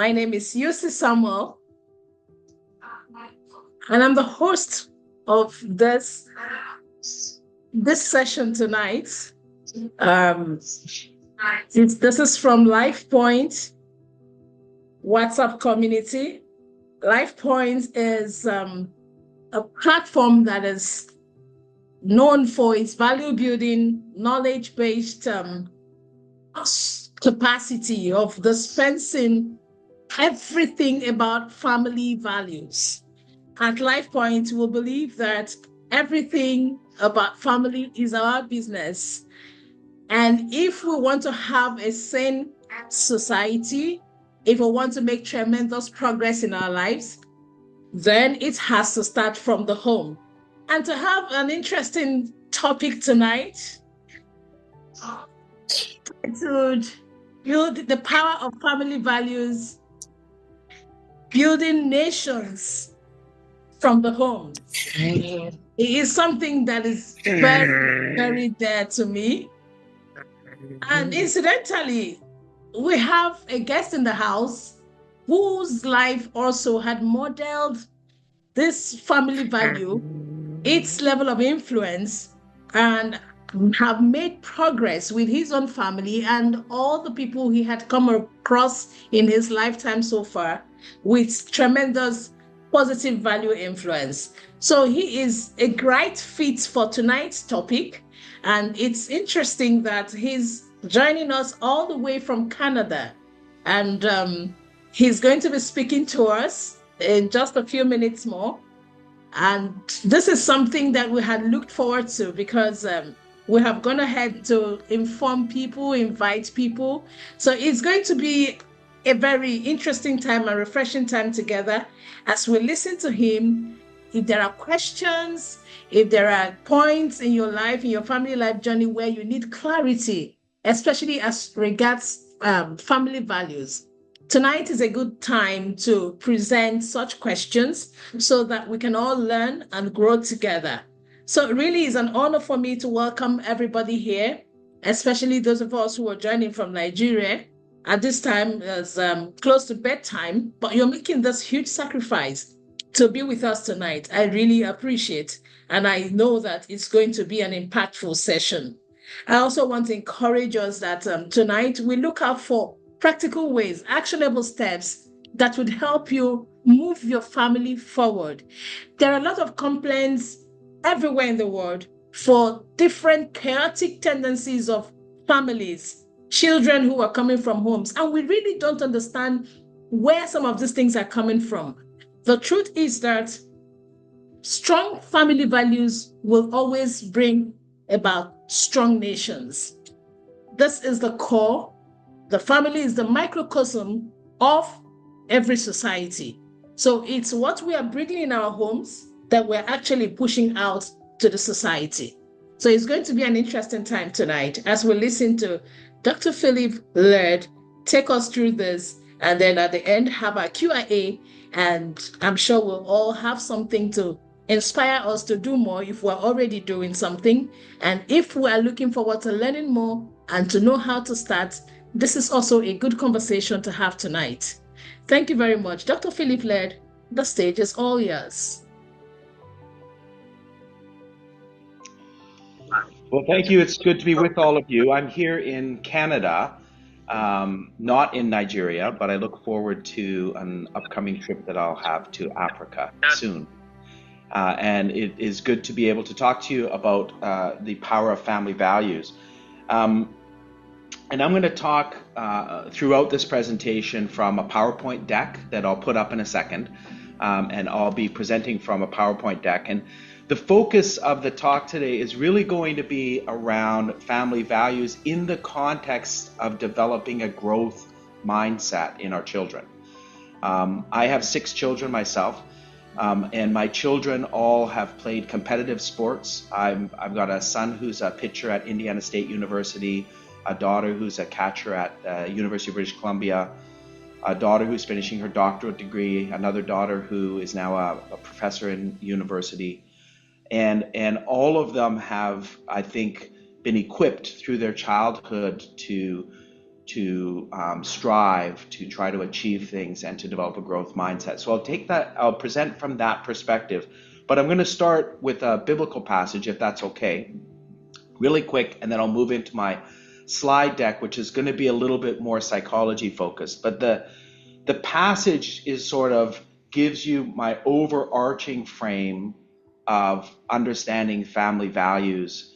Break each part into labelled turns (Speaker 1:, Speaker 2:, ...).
Speaker 1: My name is Yusi Samuel, and I'm the host of this session tonight. This is from Life Point WhatsApp community. Life Point is a platform that is known for its value building, knowledge based capacity of dispensing everything about family values. At LifePoint, we believe that everything about family is our business. And if we want to have a sane society, if we want to make tremendous progress in our lives, then it has to start from the home. And to have an interesting topic tonight, to build the power of family values, building nations from the home. It is something that is very, very dear to me. And incidentally, we have a guest in the house whose life also had modeled this family value, its level of influence, and have made progress with his own family and all the people he had come across in his lifetime so far with tremendous positive value influence. So he is a great fit for tonight's topic. And it's interesting that he's joining us all the way from Canada. And he's going to be speaking to us in just a few minutes more. And this is something that we had looked forward to because we have gone ahead to inform people, invite people. So it's going to be a very interesting time and refreshing time together as we listen to him. If there are questions, if there are points in your life, in your family life journey where you need clarity, especially as regards family values, tonight is a good time to present such questions so that we can all learn and grow together. So it really is an honor for me to welcome everybody here, especially those of us who are joining from Nigeria. At this time, it's close to bedtime, but you're making this huge sacrifice to be with us tonight. I really appreciate, and I know that it's going to be an impactful session. I also want to encourage us that tonight we look out for practical ways, actionable steps that would help you move your family forward. There are a lot of complaints everywhere in the world for different chaotic tendencies of families, children who are coming from homes, and we really don't understand where some of these things are coming from. The truth is that strong family values will always bring about strong nations. This is the core. The family is the microcosm of every society. So it's what we are bringing in our homes that we're actually pushing out to the society. So it's going to be an interesting time tonight as we listen to Dr. Philip Laird take us through this, and then at the end have our Q&A, and I'm sure we'll all have something to inspire us to do more if we're already doing something. And if we are looking forward to learning more and to know how to start, this is also a good conversation to have tonight. Thank you very much. Dr. Philip Laird, the stage is all yours.
Speaker 2: Well, thank you. It's good to be with all of you. I'm here in Canada, not in Nigeria, but I look forward to an upcoming trip that I'll have to Africa soon. And it is good to be able to talk to you about the power of family values. And I'm going to talk throughout this presentation from a PowerPoint deck that I'll put up in a second. And I'll be presenting from a PowerPoint deck. And the focus of the talk today is really going to be around family values in the context of developing a growth mindset in our children. I have 6 children myself. And my children all have played competitive sports. I've got a son who's a pitcher at Indiana State University, a daughter who's a catcher at University of British Columbia, a daughter who's finishing her doctorate degree, another daughter who is now a professor in university. And all of them have, I think, been equipped through their childhood to to strive, to try to achieve things, and to develop a growth mindset. So I'll present from that perspective. But I'm going to start with a biblical passage, if that's okay, really quick, and then I'll move into my slide deck, which is going to be a little bit more psychology focused. But the passage is sort of gives you my overarching frame of understanding family values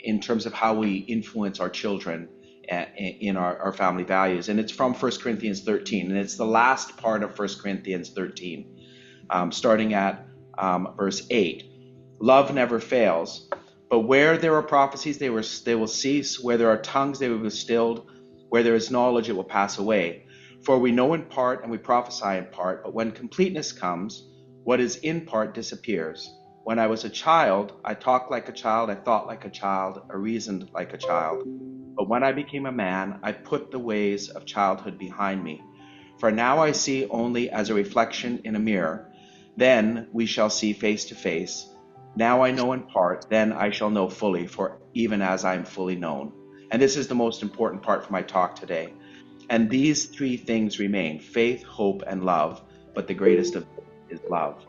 Speaker 2: in terms of how we influence our children in our family values. And it's from 1 Corinthians 13, and it's the last part of 1 Corinthians 13, starting at verse 8. Love never fails, but where there are prophecies, they will cease. Where there are tongues, they will be stilled. Where there is knowledge, it will pass away. For we know in part and we prophesy in part, but when completeness comes, what is in part disappears. When I was a child, I talked like a child, I thought like a child, I reasoned like a child. But when I became a man, I put the ways of childhood behind me. For now I see only as a reflection in a mirror. Then we shall see face to face. Now I know in part, then I shall know fully, for even as I am fully known. And this is the most important part for my talk today. And these three things remain: faith, hope, and love, but the greatest of them is love.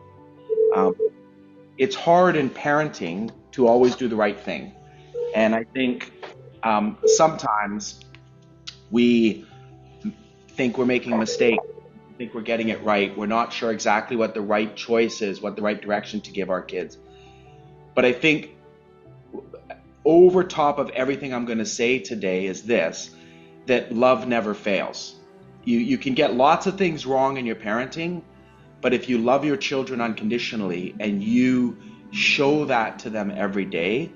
Speaker 2: It's hard in parenting to always do the right thing. And I think sometimes we think we're making a mistake, think we're getting it right. We're not sure exactly what the right choice is, what the right direction to give our kids. But I think over top of everything I'm going to say today is this, that love never fails. You can get lots of things wrong in your parenting, but if you love your children unconditionally and you show that to them every day,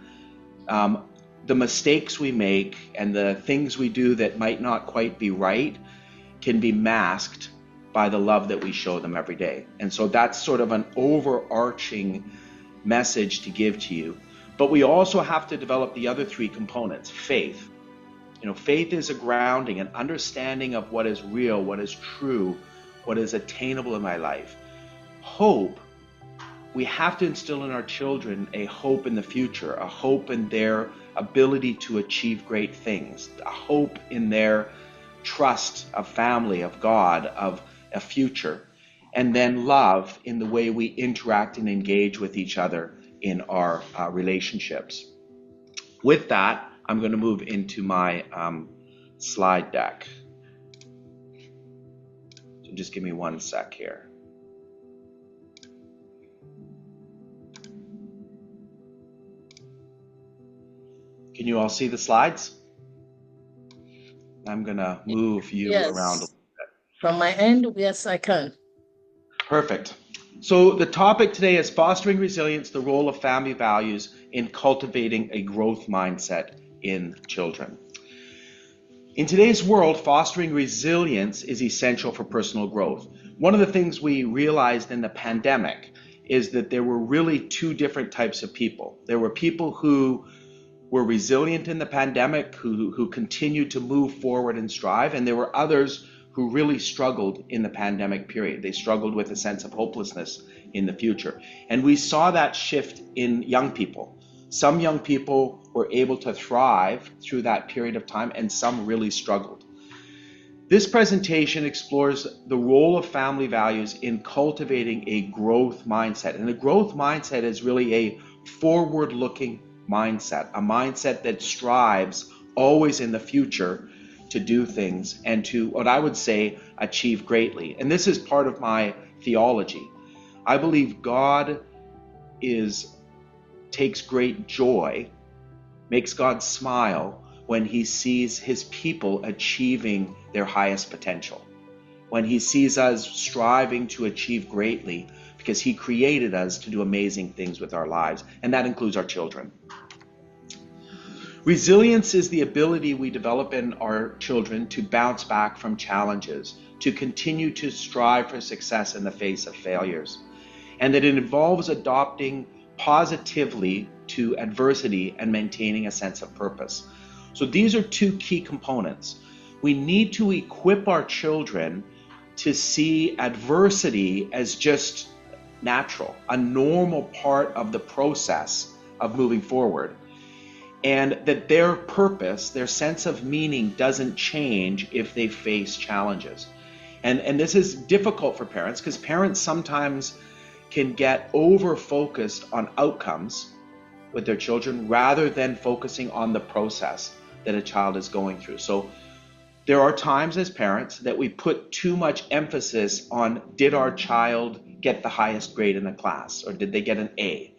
Speaker 2: the mistakes we make and the things we do that might not quite be right can be masked by the love that we show them every day. And so that's sort of an overarching message to give to you. But we also have to develop the other three components. Faith. Faith is a grounding, an understanding of what is real, what is true, what is attainable in my life. Hope. We have to instill in our children a hope in the future, a hope in their ability to achieve great things, a hope in their trust of family, of God, of a future. And then love in the way we interact and engage with each other in our relationships. With that, I'm going to move into my slide deck. So just give me one sec here. Can you all see the slides? I'm going to move you around a little bit.
Speaker 1: From my end, yes, I can.
Speaker 2: Perfect. So the topic today is fostering resilience, the role of family values in cultivating a growth mindset in children. In today's world, fostering resilience is essential for personal growth. One of the things we realized in the pandemic is that there were really two different types of people. There were people who were resilient in the pandemic, who continued to move forward and strive, and there were others who really struggled in the pandemic period. They struggled with a sense of hopelessness in the future. And we saw that shift in young people. Some young people were able to thrive through that period of time, and some really struggled. This presentation explores the role of family values in cultivating a growth mindset. And a growth mindset is really a forward-looking mindset, a mindset that strives always in the future to do things and to, what I would say, achieve greatly. And this is part of my theology. I believe God takes great joy, makes God smile when he sees his people achieving their highest potential, when he sees us striving to achieve greatly, because he created us to do amazing things with our lives, and that includes our children. Resilience is the ability we develop in our children to bounce back from challenges, to continue to strive for success in the face of failures, and that it involves adopting positively to adversity and maintaining a sense of purpose. So these are two key components. We need to equip our children to see adversity as just natural, a normal part of the process of moving forward. and that their purpose, their sense of meaning doesn't change if they face challenges. And this is difficult for parents because parents sometimes can get over-focused on outcomes with their children rather than focusing on the process that a child is going through. So there are times as parents that we put too much emphasis on, did our child get the highest grade in the class, or did they get an A?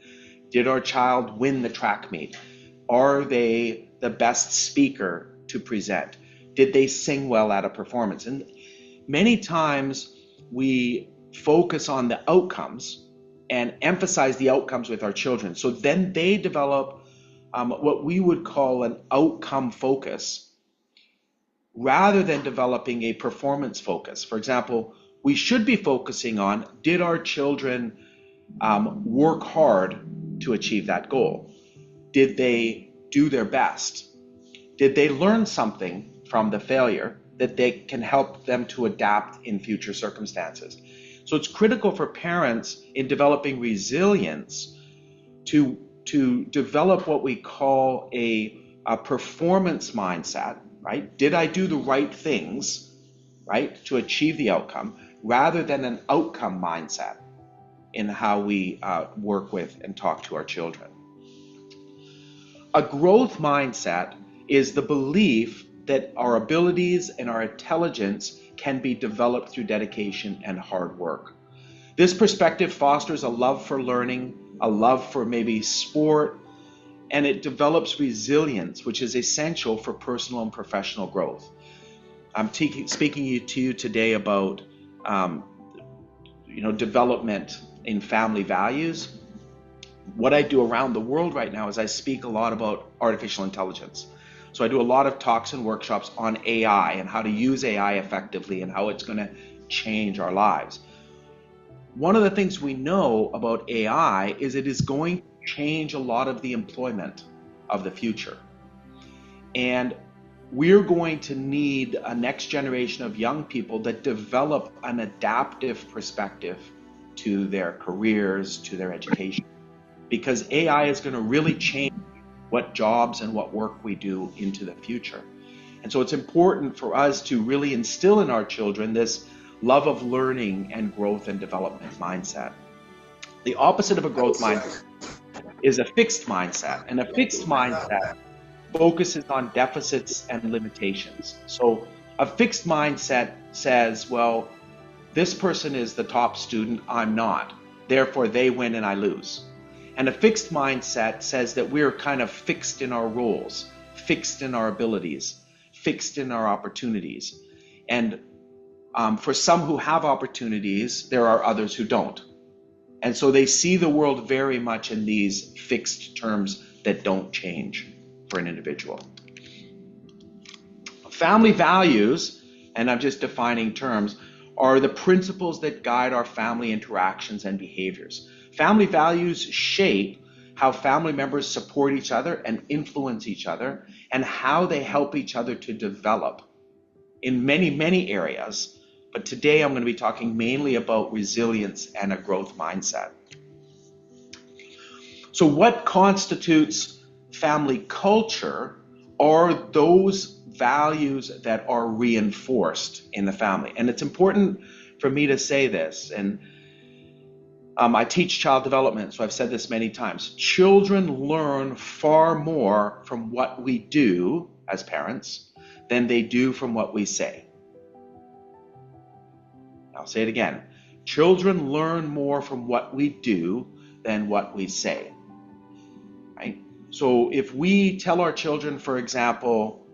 Speaker 2: Did our child win the track meet? Are they the best speaker to present? Did they sing well at a performance? And many times we focus on the outcomes and emphasize the outcomes with our children. So then they develop what we would call an outcome focus rather than developing a performance focus. For example, we should be focusing on, did our children work hard to achieve that goal? Did they do their best? Did they learn something from the failure that they can help them to adapt in future circumstances? So it's critical for parents in developing resilience to develop what we call a performance mindset, right? Did I do the right things, right, to achieve the outcome, rather than an outcome mindset in how we work with and talk to our children. A growth mindset is the belief that our abilities and our intelligence can be developed through dedication and hard work. This perspective fosters a love for learning, a love for maybe sport, and it develops resilience, which is essential for personal and professional growth. I'm speaking to you today about development in family values. What I do around the world right now is I speak a lot about artificial intelligence. So I do a lot of talks and workshops on AI and how to use AI effectively and how it's going to change our lives. One of the things we know about AI is it is going to change a lot of the employment of the future. And we're going to need a next generation of young people that develop an adaptive perspective to their careers, to their education, because AI is going to really change what jobs and what work we do into the future. And so it's important for us to really instill in our children this love of learning and growth and development mindset. The opposite of a growth mindset is a fixed mindset, and a fixed mindset focuses on deficits and limitations. So a fixed mindset says, well, this person is the top student, I'm not. Therefore, they win and I lose. And a fixed mindset says that we're kind of fixed in our roles, fixed in our abilities, fixed in our opportunities. And for some who have opportunities, there are others who don't. And so they see the world very much in these fixed terms that don't change for an individual. Family values, and I'm just defining terms, are the principles that guide our family interactions and behaviors. Family values shape how family members support each other and influence each other, and how they help each other to develop in many, many areas. But today I'm going to be talking mainly about resilience and a growth mindset. So what constitutes family culture are those values that are reinforced in the family. And it's important for me to say this, and I teach child development, so I've said this many times. Children learn far more from what we do as parents than they do from what we say. I'll say it again. Children learn more from what we do than what we say, right? So if we tell our children, for example,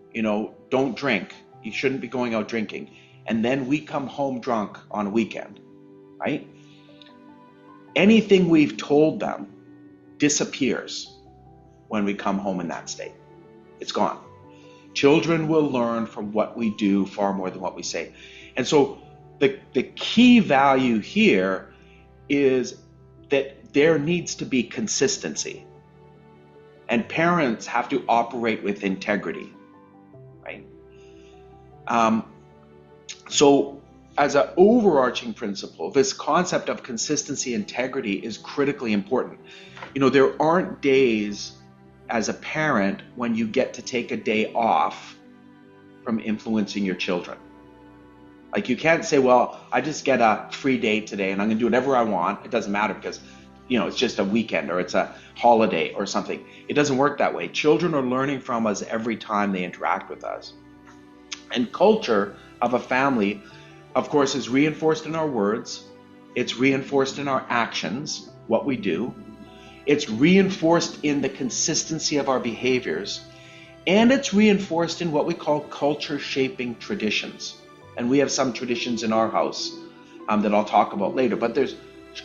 Speaker 2: don't drink, you shouldn't be going out drinking, and then we come home drunk on a weekend, right? Anything we've told them disappears when we come home in that state. It's gone. Children will learn from what we do far more than what we say. And so the key value here is that there needs to be consistency, and parents have to operate with integrity, right? So as an overarching principle, this concept of consistency, integrity is critically important. There aren't days as a parent when you get to take a day off from influencing your children. Like, you can't say, well, I just get a free day today and I'm going to do whatever I want. It doesn't matter because, it's just a weekend or it's a holiday or something. It doesn't work that way. Children are learning from us every time they interact with us. And culture of a family, of course, is reinforced in our words. It's reinforced in our actions, what we do. It's reinforced in the consistency of our behaviors. And it's reinforced in what we call culture shaping traditions. And we have some traditions in our house that I'll talk about later. But there's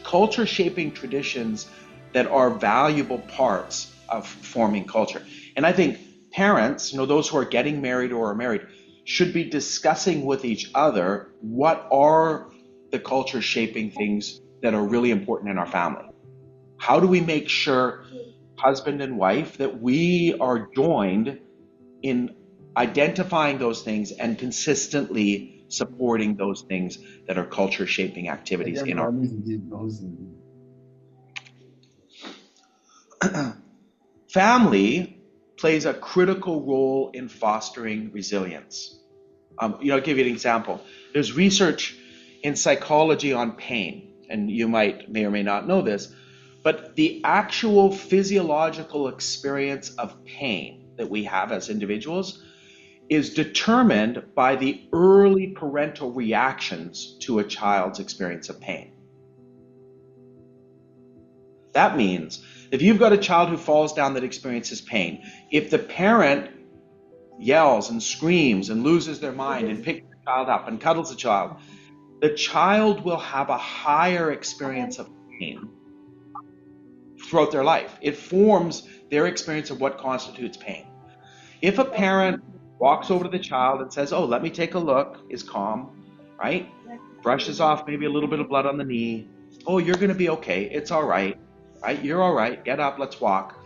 Speaker 2: culture shaping traditions that are valuable parts of forming culture. And I think parents, those who are getting married or are married, should be discussing with each other what are the culture shaping things that are really important in our family. How do we make sure, husband and wife, that we are joined in identifying those things and consistently supporting those things that are culture shaping activities in our family plays a critical role in fostering resilience. I'll give you an example. There's research in psychology on pain, and you may or may not know this, but the actual physiological experience of pain that we have as individuals is determined by the early parental reactions to a child's experience of pain. That means if you've got a child who falls down that experiences pain, if the parent yells and screams and loses their mind and picks the child up and cuddles the child will have a higher experience of pain throughout their life. It forms their experience of what constitutes pain. If a parent walks over to the child and says, oh, let me take a look, is calm, right? Brushes off maybe a little bit of blood on the knee. Oh, you're going to be okay. It's all right, right? You're all right. Get up, let's walk.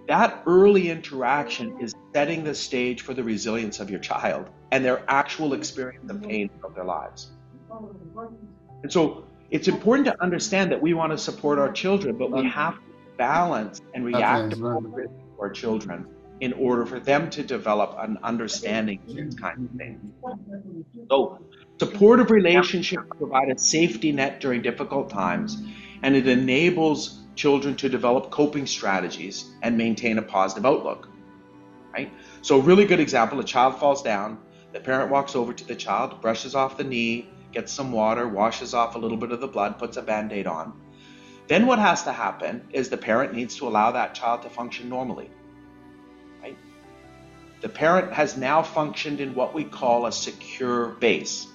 Speaker 2: That early interaction is setting the stage for the resilience of your child and their actual experience of pain of their lives. And so it's important to understand that we want to support our children, but we have to balance and react appropriately to our children in order for them to develop an understanding of this kind of thing. So supportive relationships provide a safety net during difficult times, and it enables children to develop coping strategies and maintain a positive outlook, right? So a really good example, a child falls down, the parent walks over to the child, brushes off the knee, gets some water, washes off a little bit of the blood, puts a Band-Aid on. Then what has to happen is the parent needs to allow that child to function normally, right? The parent has now functioned in what we call a secure base.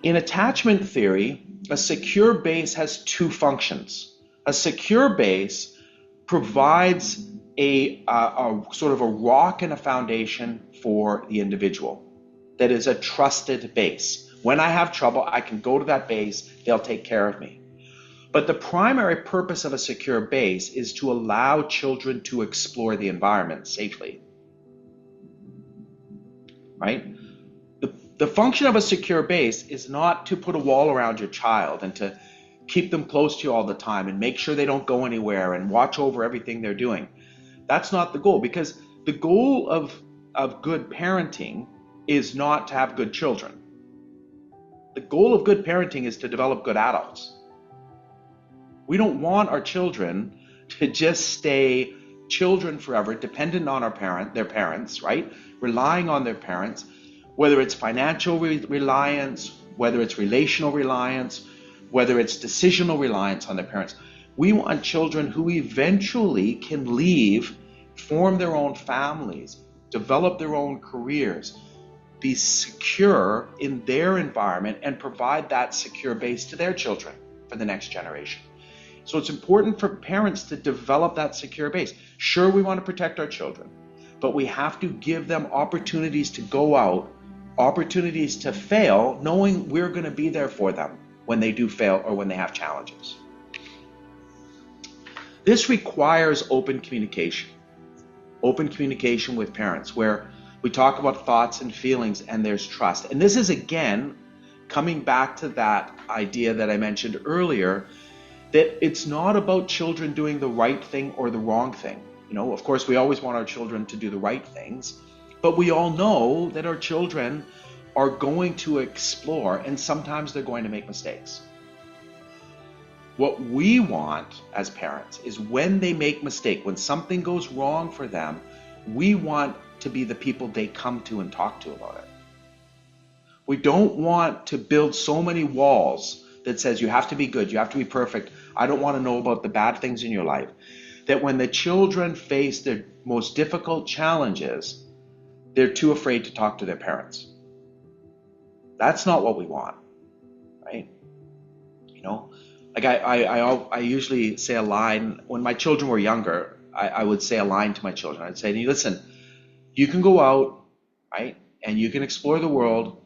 Speaker 2: In attachment theory, a secure base has two functions. A secure base provides a sort of a rock and a foundation for the individual that is a trusted base. When I have trouble, I can go to that base, they'll take care of me. But the primary purpose of a secure base is to allow children to explore the environment safely, right? The function of a secure base is not to put a wall around your child and to keep them close to you all the time and make sure they don't go anywhere and watch over everything they're doing. That's not the goal, because the goal of good parenting is not to have good children. The goal of good parenting is to develop good adults. We don't want our children to just stay children forever, dependent on their parents, right? Relying on their parents, whether it's financial reliance, whether it's relational reliance, whether it's decisional reliance on their parents. We want children who eventually can leave, form their own families, develop their own careers, be secure in their environment, and provide that secure base to their children for the next generation. So it's important for parents to develop that secure base. Sure, we want to protect our children, but we have to give them opportunities to go out, opportunities to fail, knowing we're going to be there for them when they do fail or when they have challenges. This requires open communication with parents, where we talk about thoughts and feelings and there's trust. And this is, again, coming back to that idea that I mentioned earlier, that it's not about children doing the right thing or the wrong thing. You know, of course, we always want our children to do the right things, but we all know that our children are going to explore, and sometimes they're going to make mistakes. What we want as parents is when they make mistake, when something goes wrong for them, we want to be the people they come to and talk to about it. We don't want to build so many walls that says you have to be good, you have to be perfect. I don't want to know about the bad things in your life. That when the children face their most difficult challenges, they're too afraid to talk to their parents. That's not what we want, right? You know, like I usually say a line when my children were younger. I would say a line to my children. I'd say, listen, you can go out, right, and you can explore the world.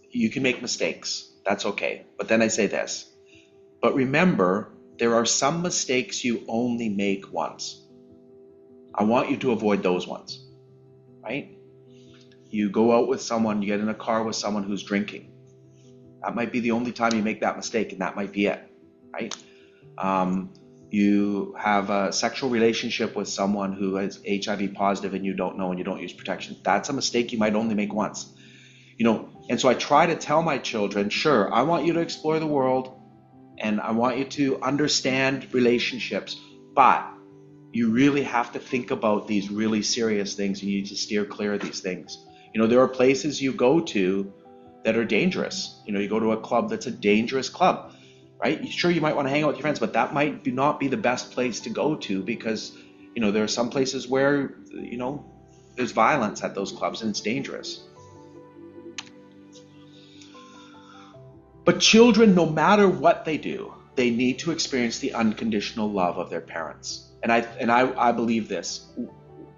Speaker 2: You can make mistakes. That's okay. But then I say this, but remember, there are some mistakes you only make once. I want you to avoid those ones, right? You go out with someone, you get in a car with someone who's drinking. That might be the only time you make that mistake, and that might be it, right? You have a sexual relationship with someone who is HIV positive and you don't know and you don't use protection. That's a mistake you might only make once. You know, and so I try to tell my children, sure, I want you to explore the world and I want you to understand relationships, but you really have to think about these really serious things. You need to steer clear of these things. You know, there are places you go to that are dangerous. You know, you go to a club that's a dangerous club, right? Sure, you might want to hang out with your friends, but that might not be the best place to go to because, you know, there are some places where, you know, there's violence at those clubs and it's dangerous. But children, no matter what they do, they need to experience the unconditional love of their parents. And I believe this.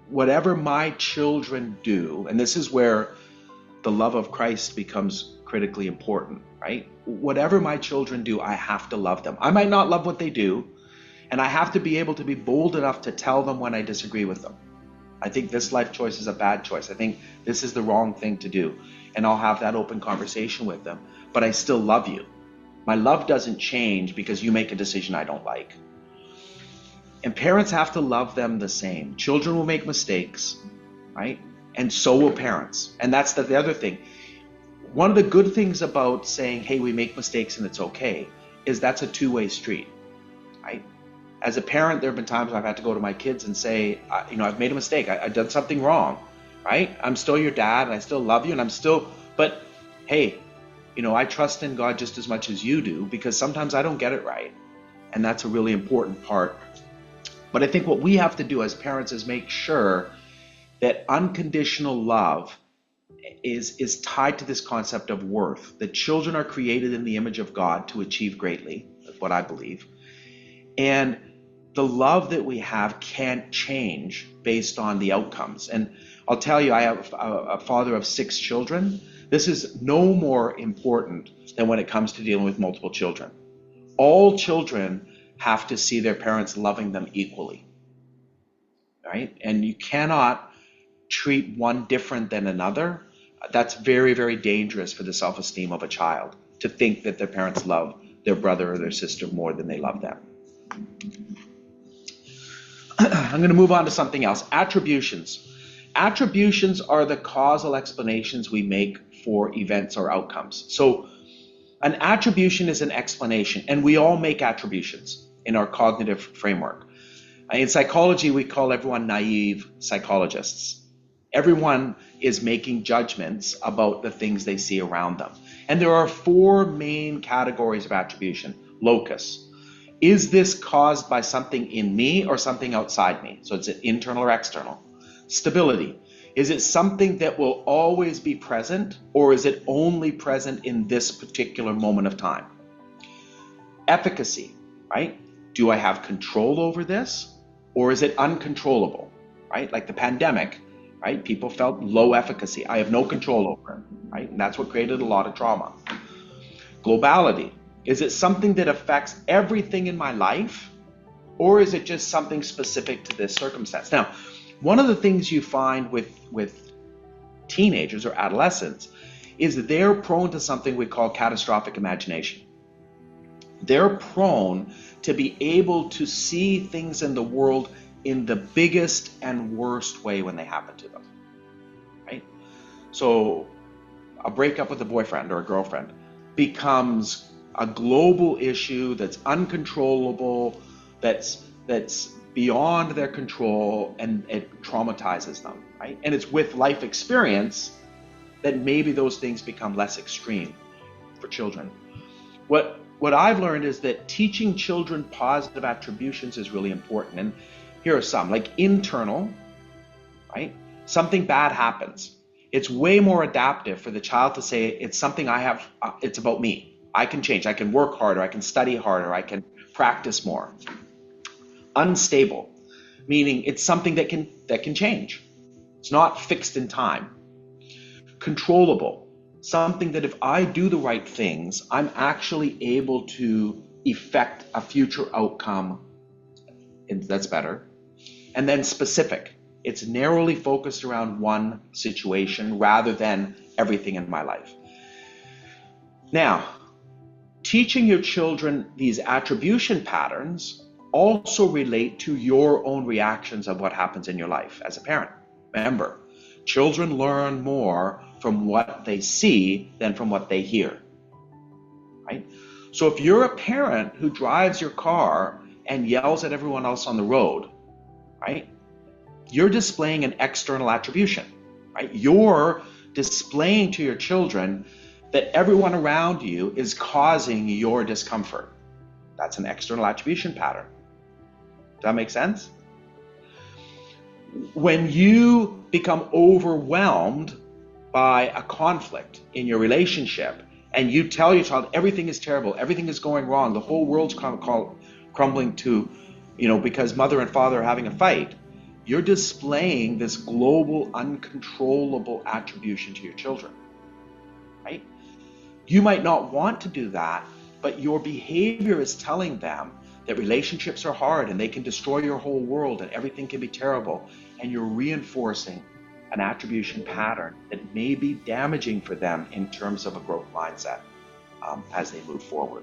Speaker 2: Whatever my children do, and this is where the love of Christ becomes critically important, right? Whatever my children do, I have to love them. I might not love what they do, and I have to be able to be bold enough to tell them when I disagree with them. I think this life choice is a bad choice. I think this is the wrong thing to do. And I'll have that open conversation with them. But I still love you. My love doesn't change because you make a decision I don't like. And parents have to love them the same. Children will make mistakes, right? And so will parents. And that's the other thing. One of the good things about saying, hey, we make mistakes and it's okay, is that's a two-way street, right? As a parent, there have been times I've had to go to my kids and say, you know, I've made a mistake. I've done something wrong, right? I'm still your dad and I still love you but hey, you know, I trust in God just as much as you do because sometimes I don't get it right. And that's a really important part. But I think what we have to do as parents is make sure that unconditional love is tied to this concept of worth, that children are created in the image of God to achieve greatly. That's what I believe. And the love that we have can't change based on the outcomes. And I'll tell you, I have a father of 6 children. This is no more important than when it comes to dealing with multiple children. All children have to see their parents loving them equally, right? And you cannot treat one different than another. That's very, very dangerous for the self-esteem of a child, to think that their parents love their brother or their sister more than they love them. I'm going to move on to something else. Attributions. Attributions are the causal explanations we make for events or outcomes. So an attribution is an explanation, and we all make attributions in our cognitive framework. In psychology, we call everyone naive psychologists. Everyone is making judgments about the things they see around them. And there are 4 main categories of attribution. Locus. Is this caused by something in me or something outside me? So it's internal or external. Stability. Is it something that will always be present, or is it only present in this particular moment of time? Efficacy, right? Do I have control over this, or is it uncontrollable, right? Like the pandemic, right? People felt low efficacy. I have no control over it, right? And that's what created a lot of trauma. Globality. Is it something that affects everything in my life, or is it just something specific to this circumstance? Now, one of the things you find with teenagers or adolescents is that they're prone to something we call catastrophic imagination. They're prone to be able to see things in the world in the biggest and worst way when they happen to them, right? So a breakup with a boyfriend or a girlfriend becomes a global issue that's uncontrollable, that's beyond their control, and it traumatizes them, right? And it's with life experience that maybe those things become less extreme for children. What I've learned is that teaching children positive attributions is really important. And here are some, like internal, right? Something bad happens. It's way more adaptive for the child to say, it's something I have, it's about me. I can change, I can work harder, I can study harder, I can practice more. Unstable, meaning it's something that can change. It's not fixed in time. Controllable, something that if I do the right things, I'm actually able to effect a future outcome, and that's better. And then specific, it's narrowly focused around one situation rather than everything in my life. Now, teaching your children these attribution patterns also relate to your own reactions of what happens in your life as a parent. Remember, children learn more from what they see than from what they hear, right? So if you're a parent who drives your car and yells at everyone else on the road, right, you're displaying an external attribution, right? You're displaying to your children that everyone around you is causing your discomfort. That's an external attribution pattern. Does that make sense? When you become overwhelmed by a conflict in your relationship and you tell your child everything is terrible, everything is going wrong, the whole world's crumbling to, because mother and father are having a fight, you're displaying this global uncontrollable attribution to your children, right? You might not want to do that, but your behavior is telling them that relationships are hard and they can destroy your whole world and everything can be terrible, and you're reinforcing an attribution pattern that may be damaging for them in terms of a growth mindset as they move forward.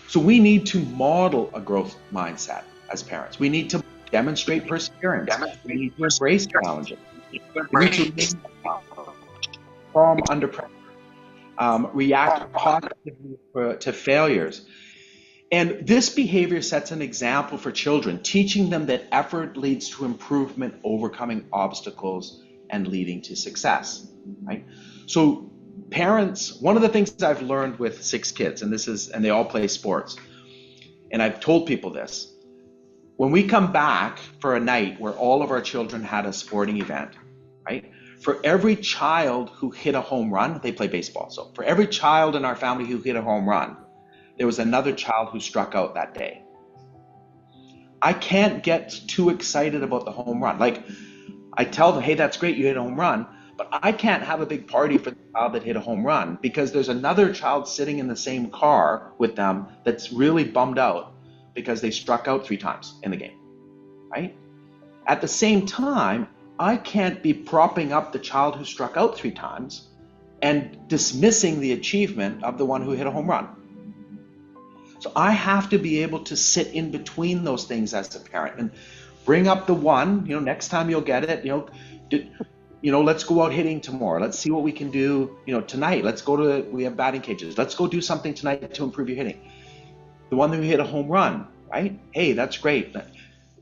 Speaker 2: So we need to model a growth mindset as parents. We need to demonstrate perseverance. We need to embrace challenges. We need to remain calm under pressure, react positively to failures. And this behavior sets an example for children, teaching them that effort leads to improvement, overcoming obstacles, and leading to success, right? So parents, one of the things I've learned with 6 kids, and they all play sports, and I've told people this, when we come back for a night where all of our children had a sporting event, right? For every child who hit a home run, they play baseball. So for every child in our family who hit a home run, there was another child who struck out that day. I can't get too excited about the home run. Like, I tell them, hey, that's great, you hit a home run, but I can't have a big party for the child that hit a home run because there's another child sitting in the same car with them that's really bummed out because they struck out 3 times in the game, right? At the same time, I can't be propping up the child who struck out 3 times and dismissing the achievement of the one who hit a home run. So I have to be able to sit in between those things as a parent and bring up the one, next time you'll get it, let's go out hitting tomorrow. Let's see what we can do, tonight. We have batting cages. Let's go do something tonight to improve your hitting. The one who hit a home run, right? Hey, that's great.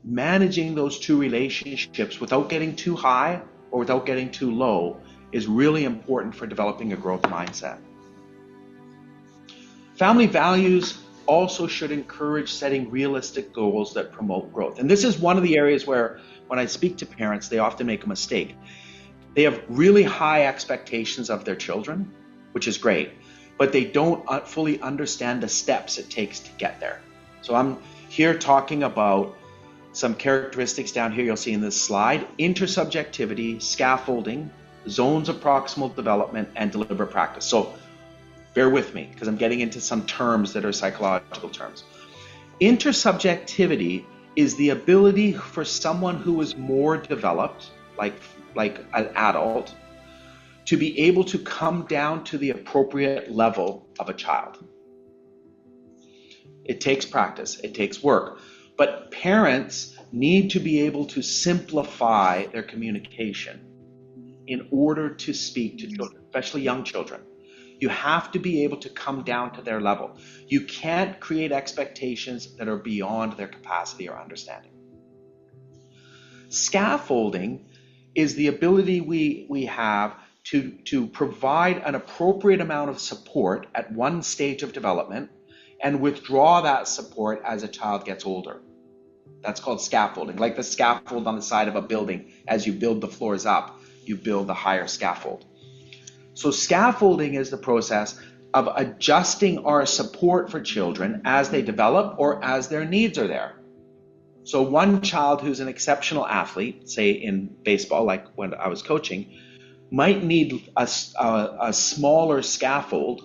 Speaker 2: Managing those 2 relationships without getting too high or without getting too low is really important for developing a growth mindset. Family values also should encourage setting realistic goals that promote growth. And this is one of the areas where, when I speak to parents, they often make a mistake. They have really high expectations of their children, which is great, but they don't fully understand the steps it takes to get there. So I'm here talking about some characteristics down here you'll see in this slide: intersubjectivity, scaffolding, zones of proximal development, and deliberate practice. So bear with me because I'm getting into some terms that are psychological terms. Intersubjectivity is the ability for someone who is more developed, like an adult, to be able to come down to the appropriate level of a child. It takes practice, it takes work, But parents need to be able to simplify their communication in order to speak to children, especially young children. You have to be able to come down to their level. You can't create expectations that are beyond their capacity or understanding. Scaffolding is the ability we have to provide an appropriate amount of support at one stage of development and withdraw that support as a child gets older. That's called scaffolding, like the scaffold on the side of a building. As you build the floors up, you build a higher scaffold. So scaffolding is the process of adjusting our support for children as they develop or as their needs are there. So one child who's an exceptional athlete, say in baseball, like when I was coaching, might need a smaller scaffold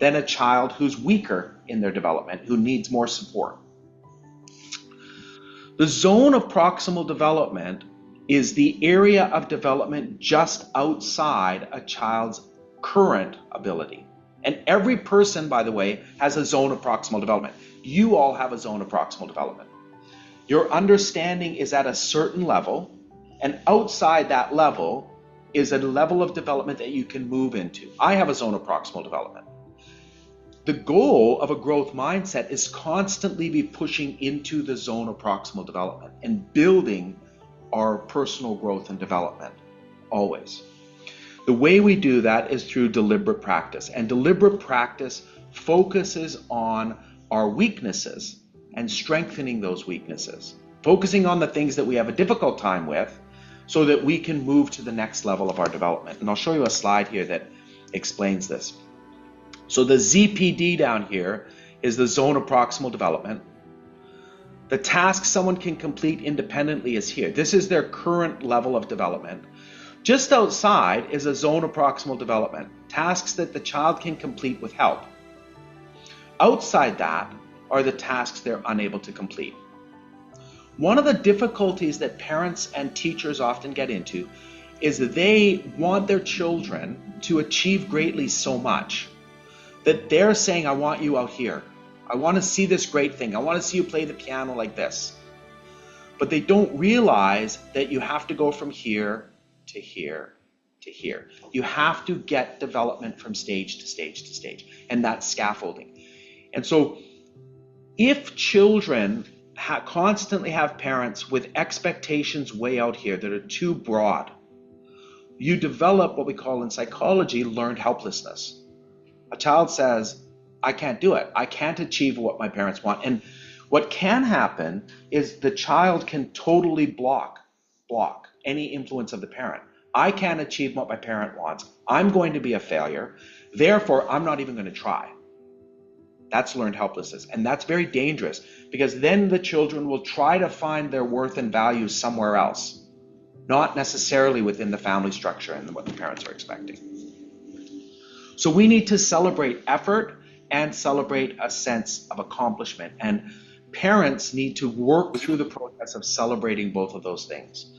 Speaker 2: than a child who's weaker in their development, who needs more support. The zone of proximal development is the area of development just outside a child's current ability. And every person, by the way, has a zone of proximal development. You all have a zone of proximal development. Your understanding is at a certain level, and outside that level is a level of development that you can move into. I have a zone of proximal development. The goal of a growth mindset is constantly be pushing into the zone of proximal development and building our personal growth and development, always. The way we do that is through deliberate practice, and deliberate practice focuses on our weaknesses and strengthening those weaknesses, focusing on the things that we have a difficult time with so that we can move to the next level of our development. And I'll show you a slide here that explains this. So the ZPD down here is the zone of proximal development. The task someone can complete independently is here. This is their current level of development. Just outside is a zone of proximal development, tasks that the child can complete with help. Outside that are the tasks they're unable to complete. One of the difficulties that parents and teachers often get into is that they want their children to achieve greatly so much that they're saying, I want you out here. I want to see this great thing. I want to see you play the piano like this. But they don't realize that you have to go from here to here to here. You have to get development from stage to stage to stage, and that's scaffolding. And so if children constantly have parents with expectations way out here that are too broad, you develop what we call in psychology learned helplessness. A child says, I can't do it. I can't achieve what my parents want. And what can happen is the child can totally block any influence of the parent. I can't achieve what my parent wants. I'm going to be a failure. Therefore, I'm not even going to try. That's learned helplessness. And that's very dangerous because then the children will try to find their worth and value somewhere else, not necessarily within the family structure and what the parents are expecting. So we need to celebrate effort and celebrate a sense of accomplishment. And parents need to work through the process of celebrating both of those things.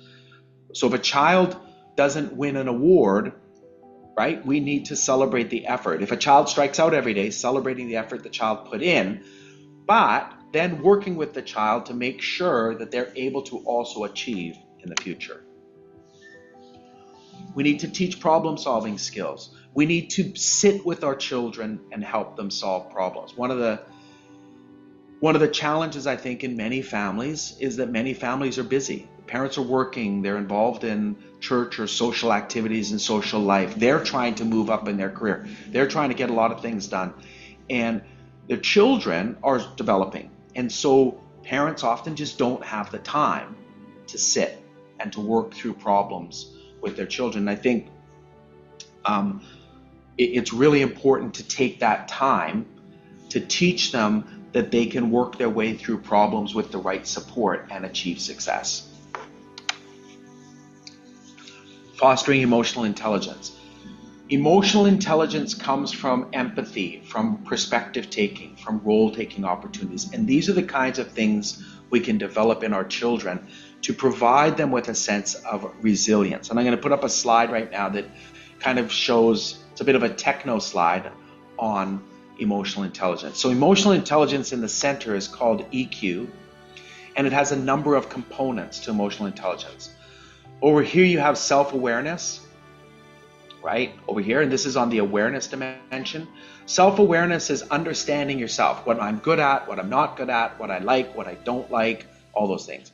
Speaker 2: So if a child doesn't win an award, right, we need to celebrate the effort. If a child strikes out every day, celebrating the effort the child put in, but then working with the child to make sure that they're able to also achieve in the future. We need to teach problem-solving skills. We need to sit with our children and help them solve problems. One of the challenges, I think, in many families is that many families are busy. Parents are working, they're involved in church or social activities and social life. They're trying to move up in their career. They're trying to get a lot of things done. And their children are developing. And so parents often just don't have the time to sit and to work through problems with their children. I think it's really important to take that time to teach them that they can work their way through problems with the right support and achieve success. Fostering emotional intelligence. Emotional intelligence comes from empathy, from perspective taking, from role taking opportunities. And these are the kinds of things we can develop in our children to provide them with a sense of resilience. And I'm going to put up a slide right now that kind of shows, it's a bit of a techno slide on emotional intelligence. So emotional intelligence in the center is called EQ. and it has a number of components to emotional intelligence. Over here you have self-awareness, right? Over here, and this is on the awareness dimension. Self-awareness is understanding yourself, what I'm good at, what I'm not good at, what I like, what I don't like, all those things.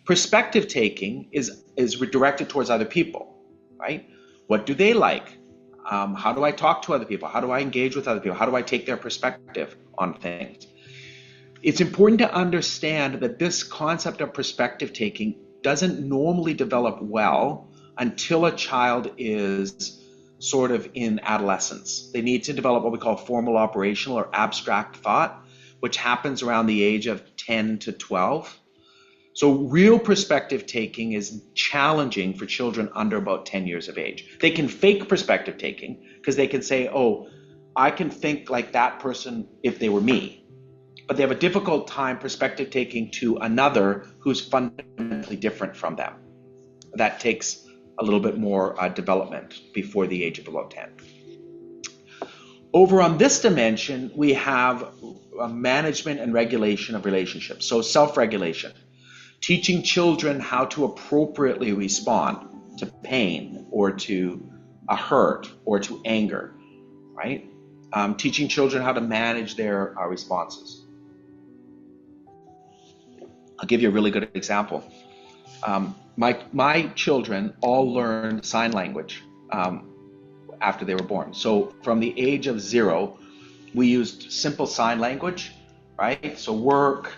Speaker 2: Perspective taking is redirected towards other people, right? What do they like? How do I talk to other people? How do I engage with other people? How do I take their perspective on things? It's important to understand that this concept of perspective taking doesn't normally develop well until a child is sort of in adolescence. They need to develop what we call formal operational or abstract thought, which happens around the age of 10 to 12. So real perspective taking is challenging for children under about 10 years of age. They can fake perspective taking because they can say, oh, I can think like that person if they were me. But they have a difficult time perspective taking to another who's fundamentally different from them. That takes a little bit more development before the age of about 10. Over on this dimension, we have management and regulation of relationships. So self-regulation, teaching children how to appropriately respond to pain or to a hurt or to anger, right? Teaching children how to manage their responses. I'll give you a really good example. My children all learned sign language after they were born. So from the age of 0, we used simple sign language, right? So work,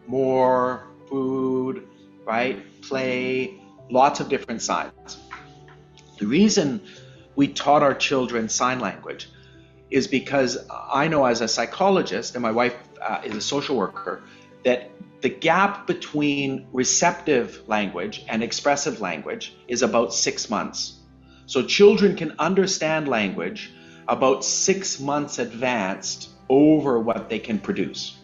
Speaker 2: more, food, right? Play, lots of different signs. The reason we taught our children sign language is because I know as a psychologist, and my wife is a social worker, that the gap between receptive language and expressive language is about 6 months. So children can understand language about 6 months advanced over what they can produce.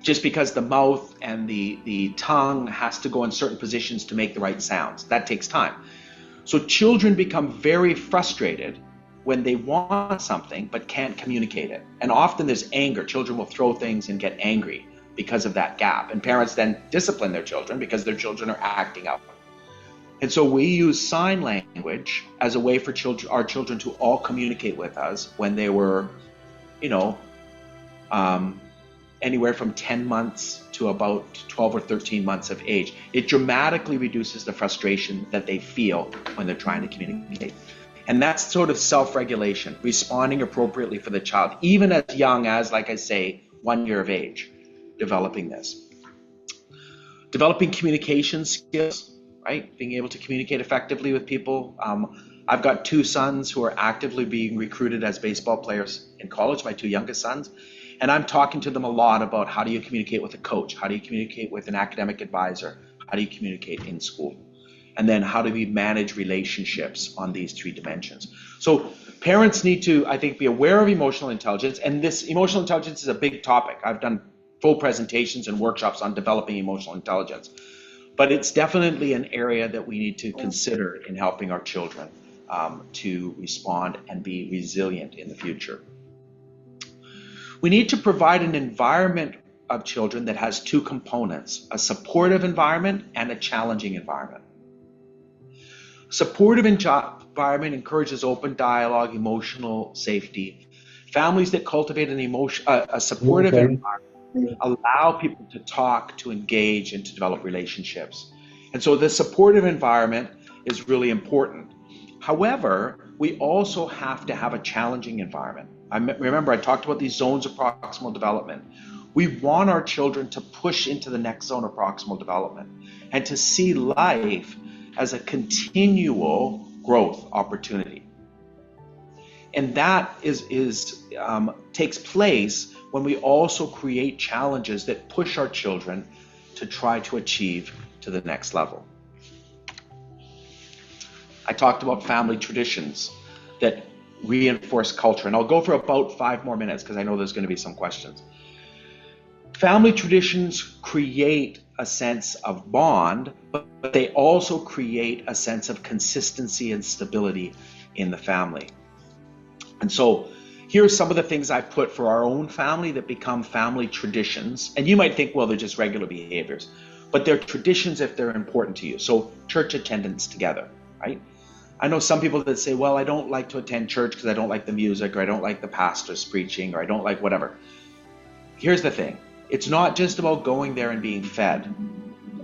Speaker 2: Just because the mouth and the tongue has to go in certain positions to make the right sounds. That takes time. So children become very frustrated when they want something but can't communicate it. And often there's anger. Children will throw things and get angry because of that gap. And parents then discipline their children because their children are acting out. And so we use sign language as a way for our children to all communicate with us when they were, anywhere from 10 months to about 12 or 13 months of age. It dramatically reduces the frustration that they feel when they're trying to communicate. And that's sort of self-regulation, responding appropriately for the child, even as young as, like I say, 1 year of age, developing this. Developing communication skills, right? Being able to communicate effectively with people. I've got 2 sons who are actively being recruited as baseball players in college, my 2 youngest sons. And I'm talking to them a lot about how do you communicate with a coach? How do you communicate with an academic advisor? How do you communicate in school? And then how do we manage relationships on these 3 dimensions? So parents need to, I think, be aware of emotional intelligence. And this emotional intelligence is a big topic. I've done full presentations and workshops on developing emotional intelligence. But it's definitely an area that we need to consider in helping our children to respond and be resilient in the future. We need to provide an environment of children that has 2 components, a supportive environment and a challenging environment. Supportive environment encourages open dialogue, emotional safety. Families that cultivate a supportive environment allow people to talk, to engage, and to develop relationships. And so the supportive environment is really important. However, we also have to have a challenging environment. Remember, I talked about these zones of proximal development. We want our children to push into the next zone of proximal development and to see life as a continual growth opportunity. And that takes place when we also create challenges that push our children to try to achieve to the next level. I talked about family traditions that reinforce culture, and I'll go for about 5 more minutes because I know there's going to be some questions. Family traditions create a sense of bond, but they also create a sense of consistency and stability in the family. And so Here are some of the things I've put for our own family that become family traditions. And you might think, well, they're just regular behaviors, but they're traditions if they're important to you. So church attendance together, right? I know some people that say, well, I don't like to attend church because I don't like the music, or I don't like the pastors preaching, or I don't like whatever. Here's the thing. It's not just about going there and being fed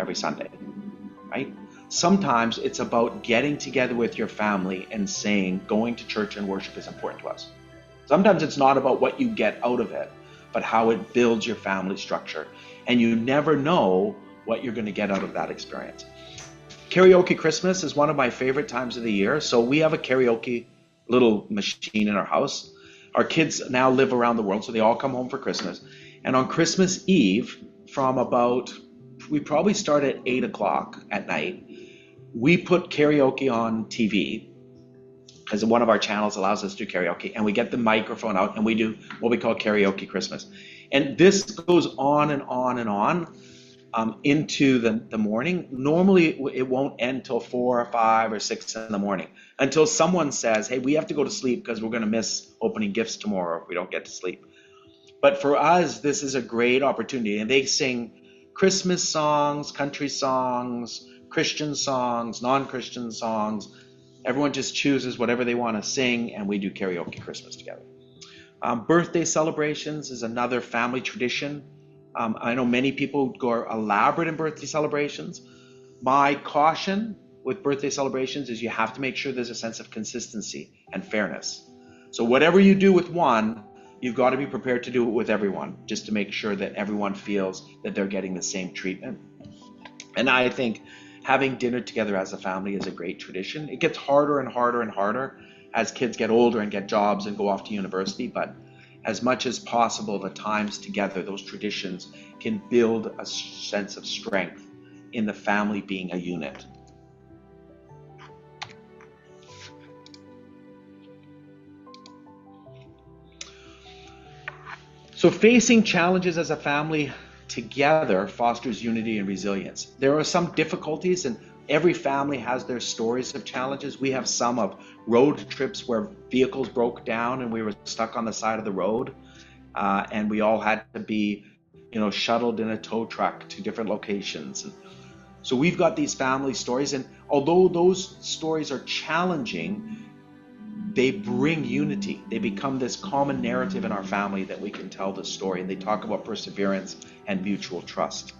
Speaker 2: every Sunday, right? Sometimes it's about getting together with your family and saying going to church and worship is important to us. Sometimes it's not about what you get out of it, but how it builds your family structure. And you never know what you're going to get out of that experience. Karaoke Christmas is one of my favorite times of the year. So we have a karaoke little machine in our house. Our kids now live around the world, so they all come home for Christmas. And on Christmas Eve, we probably start at 8 o'clock at night. We put karaoke on TV, because one of our channels allows us to do karaoke, and we get the microphone out and we do what we call Karaoke Christmas. And this goes on and on and on into the morning. Normally it won't end till 4 or 5 or 6 in the morning, until someone says, hey, we have to go to sleep because we're going to miss opening gifts tomorrow if we don't get to sleep. But for us, this is a great opportunity. And they sing Christmas songs, country songs, Christian songs, non-Christian songs. Everyone just chooses whatever they want to sing, and we do karaoke Christmas together. Birthday celebrations is another family tradition. I know many people go elaborate in birthday celebrations. My caution with birthday celebrations is you have to make sure there's a sense of consistency and fairness. So whatever you do with one, you've got to be prepared to do it with everyone, just to make sure that everyone feels that they're getting the same treatment. And I think having dinner together as a family is a great tradition. It gets harder and harder and harder as kids get older and get jobs and go off to university, but as much as possible, the times together, those traditions can build a sense of strength in the family being a unit. So facing challenges as a family together fosters unity and resilience. There are some difficulties, and every family has their stories of challenges. We have some of road trips where vehicles broke down and we were stuck on the side of the road, and we all had to be, shuttled in a tow truck to different locations. So we've got these family stories, and although those stories are challenging, they bring unity. They become this common narrative in our family that we can tell the story, and they talk about perseverance and mutual trust.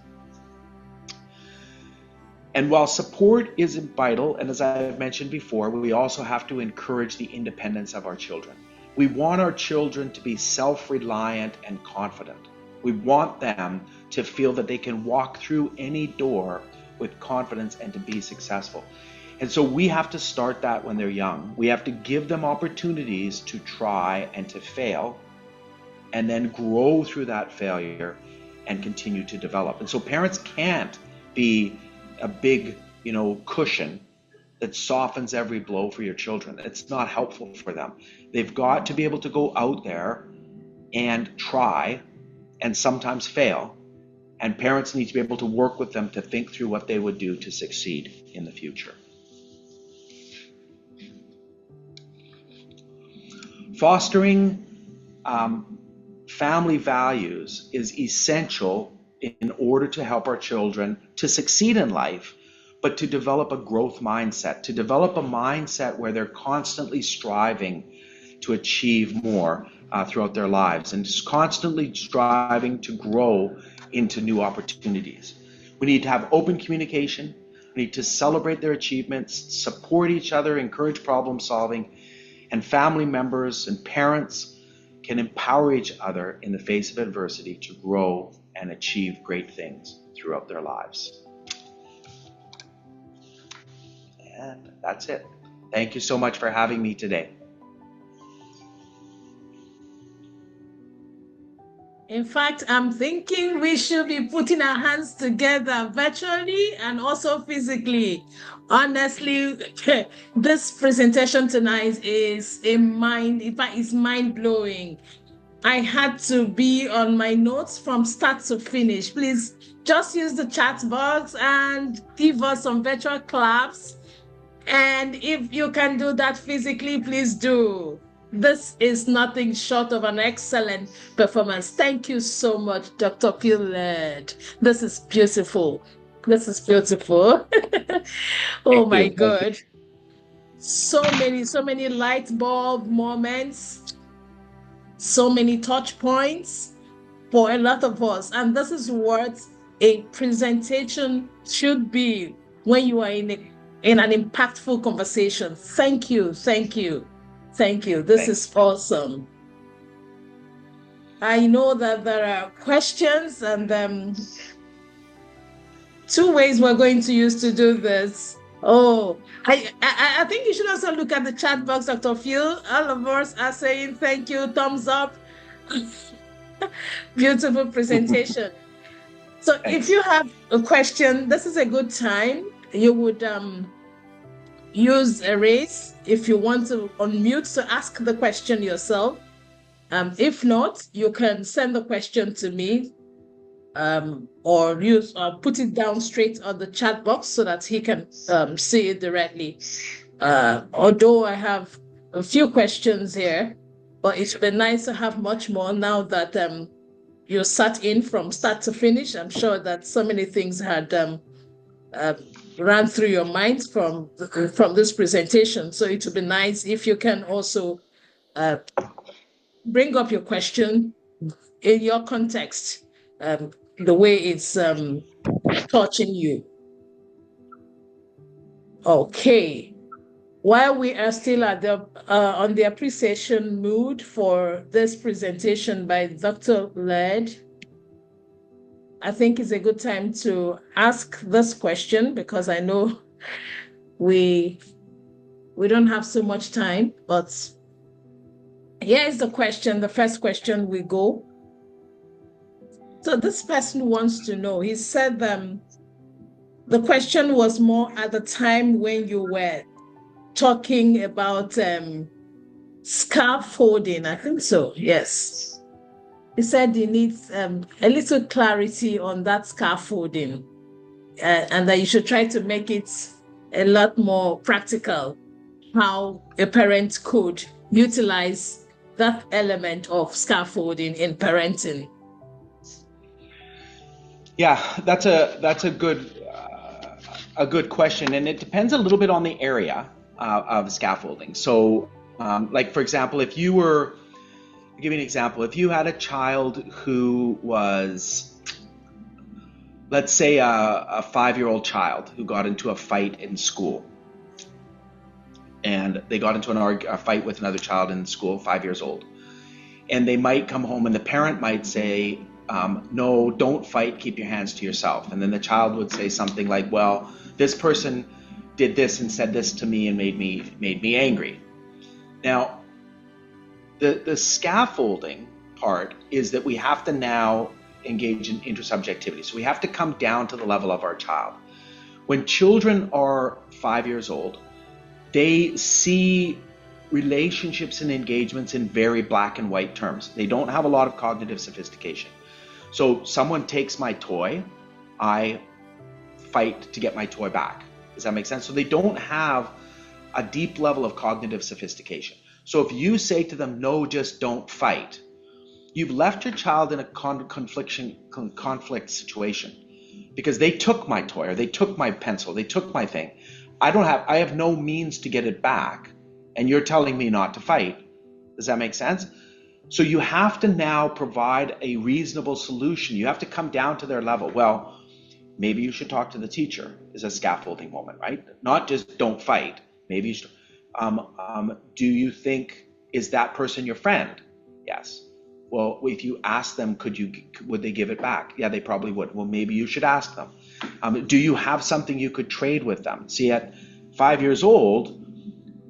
Speaker 2: And while support is vital, and as I've mentioned before, we also have to encourage the independence of our children. We want our children to be self-reliant and confident. We want them to feel that they can walk through any door with confidence and to be successful. And so we have to start that when they're young. We have to give them opportunities to try and to fail, and then grow through that failure and continue to develop. And so parents can't be a big, cushion that softens every blow for your children. It's not helpful for them. They've got to be able to go out there and try and sometimes fail. And parents need to be able to work with them to think through what they would do to succeed in the future. Fostering family values is essential in order to help our children to succeed in life, but to develop a growth mindset, to develop a mindset where they're constantly striving to achieve more throughout their lives, and just constantly striving to grow into new opportunities. We need to have open communication. We need to celebrate their achievements, support each other, encourage problem solving, and family members and parents can empower each other in the face of adversity to grow and achieve great things throughout their lives. And that's it. Thank you so much for having me today.
Speaker 1: In fact, I'm thinking we should be putting our hands together virtually and also physically. Honestly, this presentation tonight is mind-blowing. I had to be on my notes from start to finish. Please just use the chat box and give us some virtual claps. And if you can do that physically, please do. This is nothing short of an excellent performance. Thank you so much, Dr. Pillard. This is beautiful. This is beautiful. Oh
Speaker 2: Thank
Speaker 1: my
Speaker 2: you. Thank you.
Speaker 1: God. So many light bulb moments, so many touch points for a lot of us. And this is what a presentation should be when you are in an impactful conversation. Thank you, thank you, thank you. This
Speaker 2: Thanks.
Speaker 1: is awesome. I know that there are questions, and two ways we're going to use to do this. Oh, I think you should also look at the chat box, Dr. Phil. All of us are saying thank you, thumbs up. Beautiful presentation. So if
Speaker 2: Thanks.
Speaker 1: you have a question, this is a good time. You would use a raise if you want to unmute to ask the question yourself. If not, you can send the question to me, or use or put it down straight on the chat box so that he can see it directly. Although I have a few questions here, but it's been nice to have much more now that you sat in from start to finish. I'm sure that so many things had uh, ran through your mind from this presentation. So it would be nice if you can also uh, bring up your question in your context, the way it's touching you. Okay. While we are still at the on the appreciation mood for this presentation by Dr. Led, I think it's a good time to ask this question because I know we we don't have so much time, but here is the question, the first question we go. So this person wants to know, he said the question was more at the time when you were talking about scaffolding, I think so, yes. He said he needs a little clarity on that scaffolding, and that you should try to make it a lot more practical, how a parent could utilize that element of scaffolding in parenting.
Speaker 2: Yeah, that's a good question, and it depends a little bit on the area of scaffolding. So, like for example, if you were, I'll give you an example, if you had a child who was, let's say, a 5-year-old child who got into a fight in school, and they got into a fight with another child in school, 5 years old, and they might come home and the parent might say, no, don't fight, keep your hands to yourself. And then the child would say something like, well, this person did this and said this to me and made me angry. Now, the scaffolding part is that we have to now engage in intersubjectivity. So we have to come down to the level of our child. When children are 5 years old, they see relationships and engagements in very black and white terms. They don't have a lot of cognitive sophistication. So someone takes my toy, I fight to get my toy back. Does that make sense? So they don't have a deep level of cognitive sophistication. So if you say to them, no, just don't fight, you've left your child in a conflict situation because they took my toy or they took my pencil, they took my thing. I have no means to get it back, and you're telling me not to fight. Does that make sense? So you have to now provide a reasonable solution. You have to come down to their level. Well, maybe you should talk to the teacher is a scaffolding moment, right? Not just don't fight. Maybe you should, do you think, is that person your friend? Yes. Well, if you ask them, would they give it back? Yeah, they probably would. Well, maybe you should ask them. Do you have something you could trade with them? See, at 5 years old,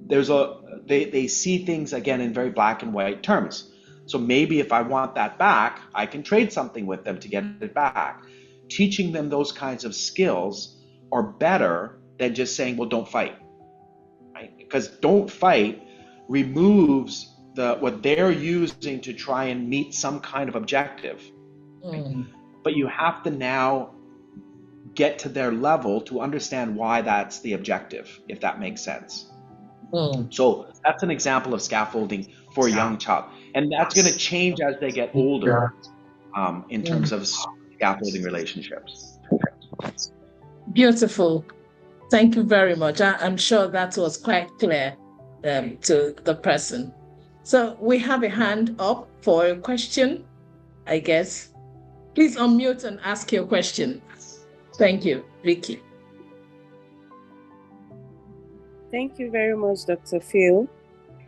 Speaker 2: they see things again in very black and white terms. So maybe if I want that back, I can trade something with them to get it back. Teaching them those kinds of skills are better than just saying, well, don't fight, right? Because don't fight removes what they're using to try and meet some kind of objective. Right? But you have to now get to their level to understand why that's the objective, if that makes sense.
Speaker 1: Mm.
Speaker 2: So that's an example of scaffolding for a young child. And that's going to change as they get older in terms of scaffolding relationships.
Speaker 1: Beautiful. Thank you very much. I'm sure that was quite clear to the person. So we have a hand up for a question, I guess. Please unmute and ask your question. Thank you, Vicky.
Speaker 3: Thank you very much, Dr. Phil.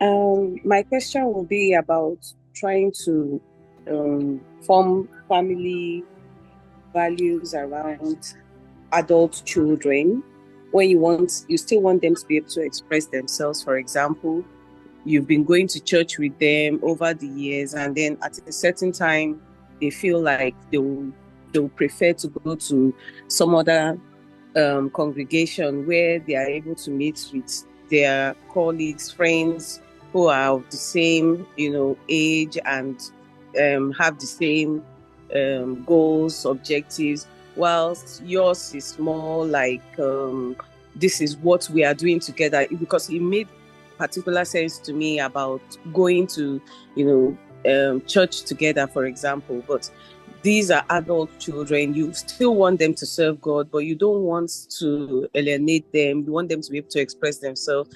Speaker 3: My question will be about trying to form family values around adult children when you still want them to be able to express themselves. For example, you've been going to church with them over the years, and then at a certain time they feel like they'll prefer to go to some other congregation where they are able to meet with their colleagues, friends who are of the same, age, and have the same goals, objectives, whilst yours is more like this is what we are doing together. Because it made particular sense to me about going to, church together, for example. But these are adult children. You still want them to serve God, but you don't want to alienate them. You want them to be able to express themselves.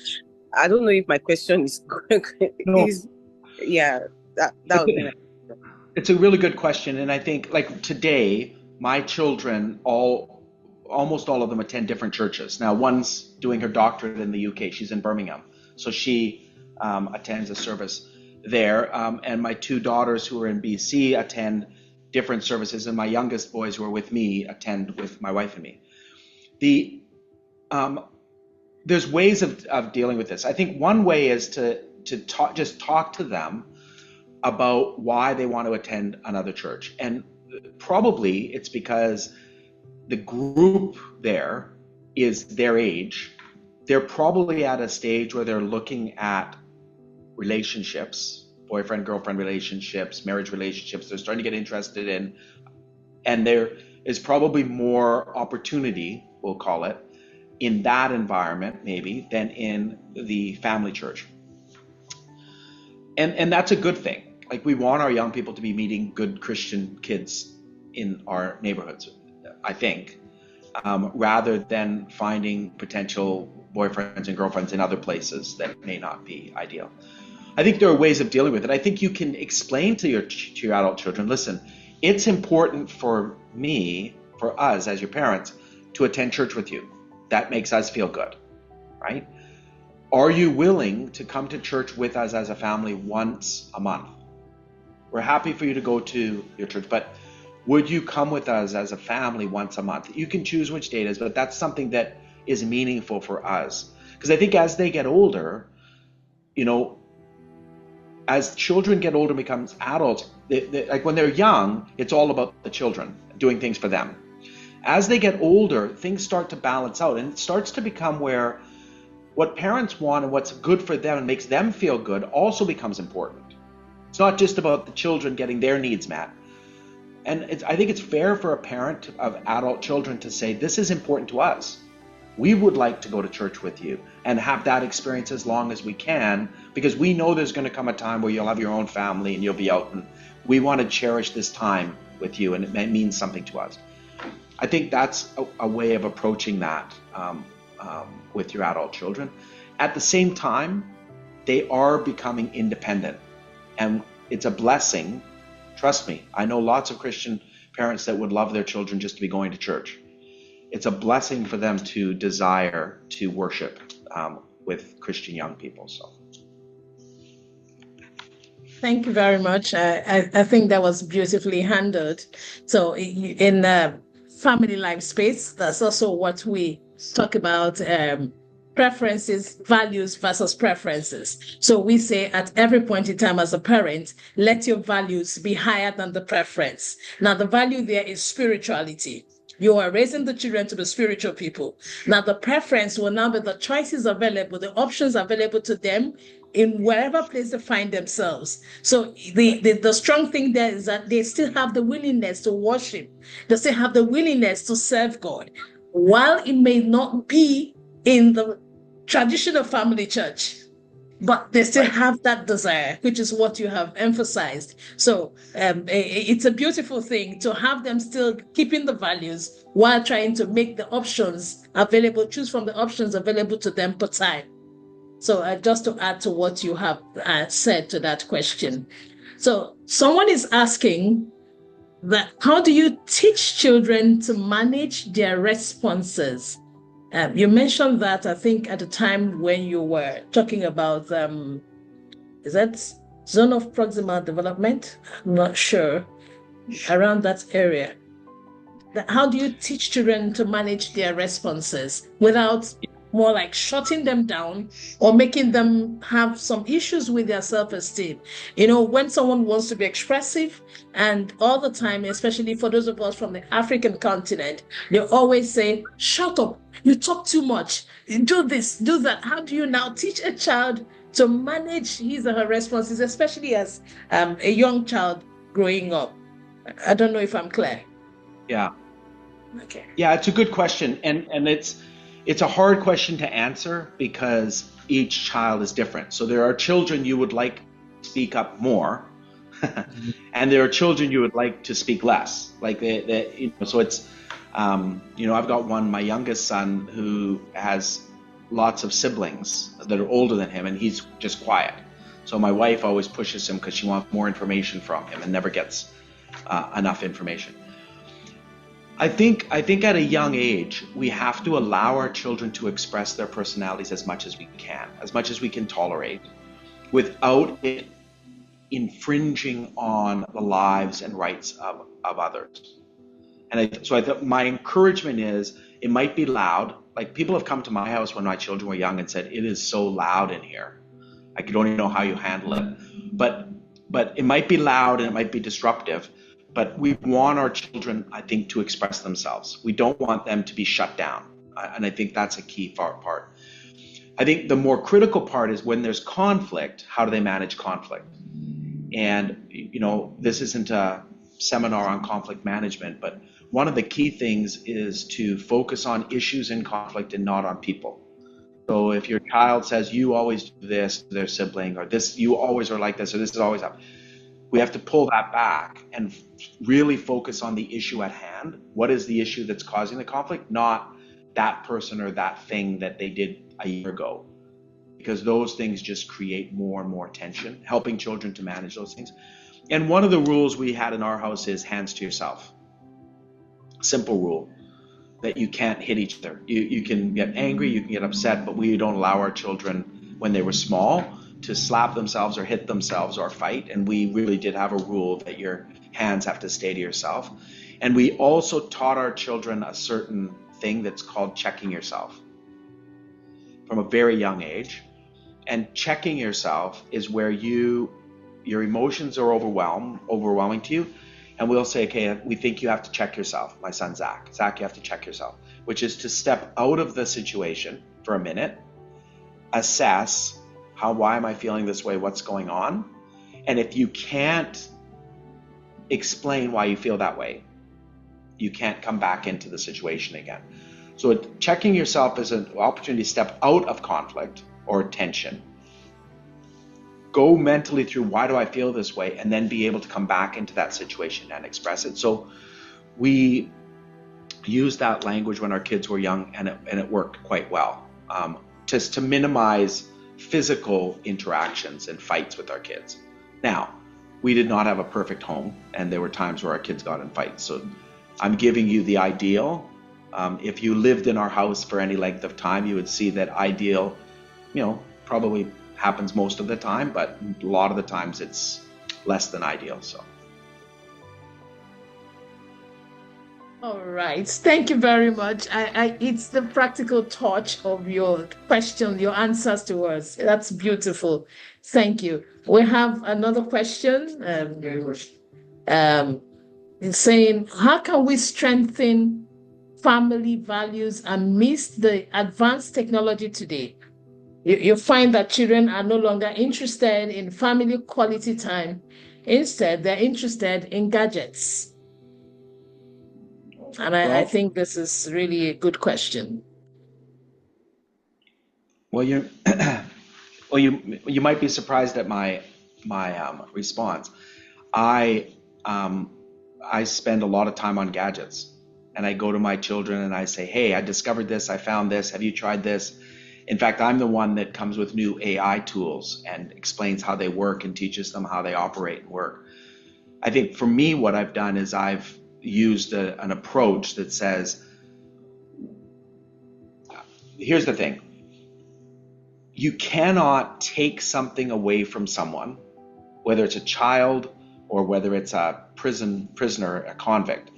Speaker 3: I don't know if my question is
Speaker 2: No.
Speaker 3: that would be.
Speaker 2: It's a really good question, and I think like today, my children almost all of them attend different churches. Now, one's doing her doctorate in the UK. She's in Birmingham, so she attends a service there. And my two daughters who are in BC attend different services, and my youngest boys who are with me attend with my wife and me. There's ways of dealing with this. I think one way is to talk to them about why they want to attend another church. And probably it's because the group there is their age. They're probably at a stage where they're looking at relationships, boyfriend, girlfriend relationships, marriage relationships. They're starting to get interested in, and there is probably more opportunity, we'll call it, in that environment maybe than in the family church. And that's a good thing. Like, we want our young people to be meeting good Christian kids in our neighborhoods, I think, rather than finding potential boyfriends and girlfriends in other places that may not be ideal. I think there are ways of dealing with it. I think you can explain to your adult children, listen, it's important for me, for us as your parents, to attend church with you. That makes us feel good, right? Are you willing to come to church with us as a family once a month? We're happy for you to go to your church, but would you come with us as a family once a month? You can choose which day it is, but that's something that is meaningful for us. Because I think as they get older, as children get older and becomes adults, like when they're young, it's all about the children, doing things for them. As they get older, things start to balance out, and it starts to become where what parents want and what's good for them and makes them feel good also becomes important. It's not just about the children getting their needs met. And I think it's fair for a parent of adult children to say, this is important to us. We would like to go to church with you and have that experience as long as we can, because we know there's going to come a time where you'll have your own family and you'll be out, and we want to cherish this time with you, and it means something to us. I think that's a way of approaching that with your adult children. At the same time, they are becoming independent, and it's a blessing. Trust me, I know lots of Christian parents that would love their children just to be going to church. It's a blessing for them to desire to worship with Christian young people. So,
Speaker 1: Thank you very much. I think that was beautifully handled. So in the family life space, that's also what we talk about, preferences, values versus preferences. So we say at every point in time as a parent, let your values be higher than the preference. Now, the value there is spirituality. You are raising the children to be spiritual people. Now, the preference will now be the choices available, the options available to them in wherever place they find themselves. So the strong thing there is that they still have the willingness to worship. They still have the willingness to serve God. While it may not be in the traditional family church, but they still have that desire, which is what you have emphasized. So it's a beautiful thing to have them still keeping the values while trying to make the options available, choose from the options available to them per time. So just to add to what you have said to that question. So someone is asking that how do you teach children to manage their responses? You mentioned that, I think, at the time when you were talking about, is that zone of proximal development? I'm not sure, around that area. How do you teach children to manage their responses without more like shutting them down or making them have some issues with their self-esteem? You know, when someone wants to be expressive and all the time, especially for those of us from the African continent, they always say, shut up, you talk too much, do this, do that. How do you now teach a child to manage his or her responses, especially as a young child growing up? I don't know if I'm clear.
Speaker 2: Yeah.
Speaker 1: Okay.
Speaker 2: Yeah, it's a good question, and it's a hard question to answer because each child is different. So there are children you would like to speak up more, and there are children you would like to speak less. Like so it's I've got my youngest son who has lots of siblings that are older than him, and he's just quiet. So my wife always pushes him because she wants more information from him and never gets enough information. I think at a young age, we have to allow our children to express their personalities as much as we can tolerate, without it infringing on the lives and rights of others. And so I thought my encouragement is, it might be loud. Like, people have come to my house when my children were young and said, it is so loud in here. I don't even know how you handle it. But it might be loud and it might be disruptive. But we want our children, I think, to express themselves. We don't want them to be shut down. And I think that's a key part. I think the more critical part is when there's conflict, how do they manage conflict? And, this isn't a seminar on conflict management, but one of the key things is to focus on issues in conflict and not on people. So if your child says, you always do this to their sibling, or this, you always are like this, or this is always up, we have to pull that back and really focus on the issue at hand. What is the issue that's causing the conflict? Not that person or that thing that they did a year ago, because those things just create more and more tension, helping children to manage those things. And one of the rules we had in our house is hands to yourself. Simple rule that you can't hit each other. You can get angry, you can get upset, but we don't allow our children, when they were small, to slap themselves or hit themselves or fight. And we really did have a rule that your hands have to stay to yourself. And we also taught our children a certain thing that's called checking yourself from a very young age. And checking yourself is where your emotions are overwhelming to you. And we'll say, okay, we think you have to check yourself. My son, Zach, you have to check yourself, which is to step out of the situation for a minute, assess why am I feeling this way? What's going on? And if you can't explain why you feel that way, you can't come back into the situation again. So checking yourself is an opportunity to step out of conflict or tension. Go mentally through, why do I feel this way? And then be able to come back into that situation and express it. So we used that language when our kids were young, and it worked quite well, just to minimize physical interactions and fights with our kids. Now, we did not have a perfect home, and there were times where our kids got in fights. So I'm giving you the ideal. If you lived in our house for any length of time, you would see that ideal, probably happens most of the time, but a lot of the times it's less than ideal. So.
Speaker 1: All right. Thank you very much. It's the practical touch of your question, your answers to us. That's beautiful. Thank you. We have another question. Saying, how can we strengthen family values amidst the advanced technology today? You find that children are no longer interested in family quality time. Instead, they're interested in gadgets. And I think this is really a good question.
Speaker 2: Well, you well you might be surprised at my response. I I spend a lot of time on gadgets, and I go to my children and I say, "Hey, I discovered this. I found this. Have you tried this?" In fact, I'm the one that comes with new AI tools and explains how they work and teaches them how they operate and work. I think for me, what I've done is I've used an approach that says, here's the thing. You cannot take something away from someone, whether it's a child or whether it's a prisoner, a convict.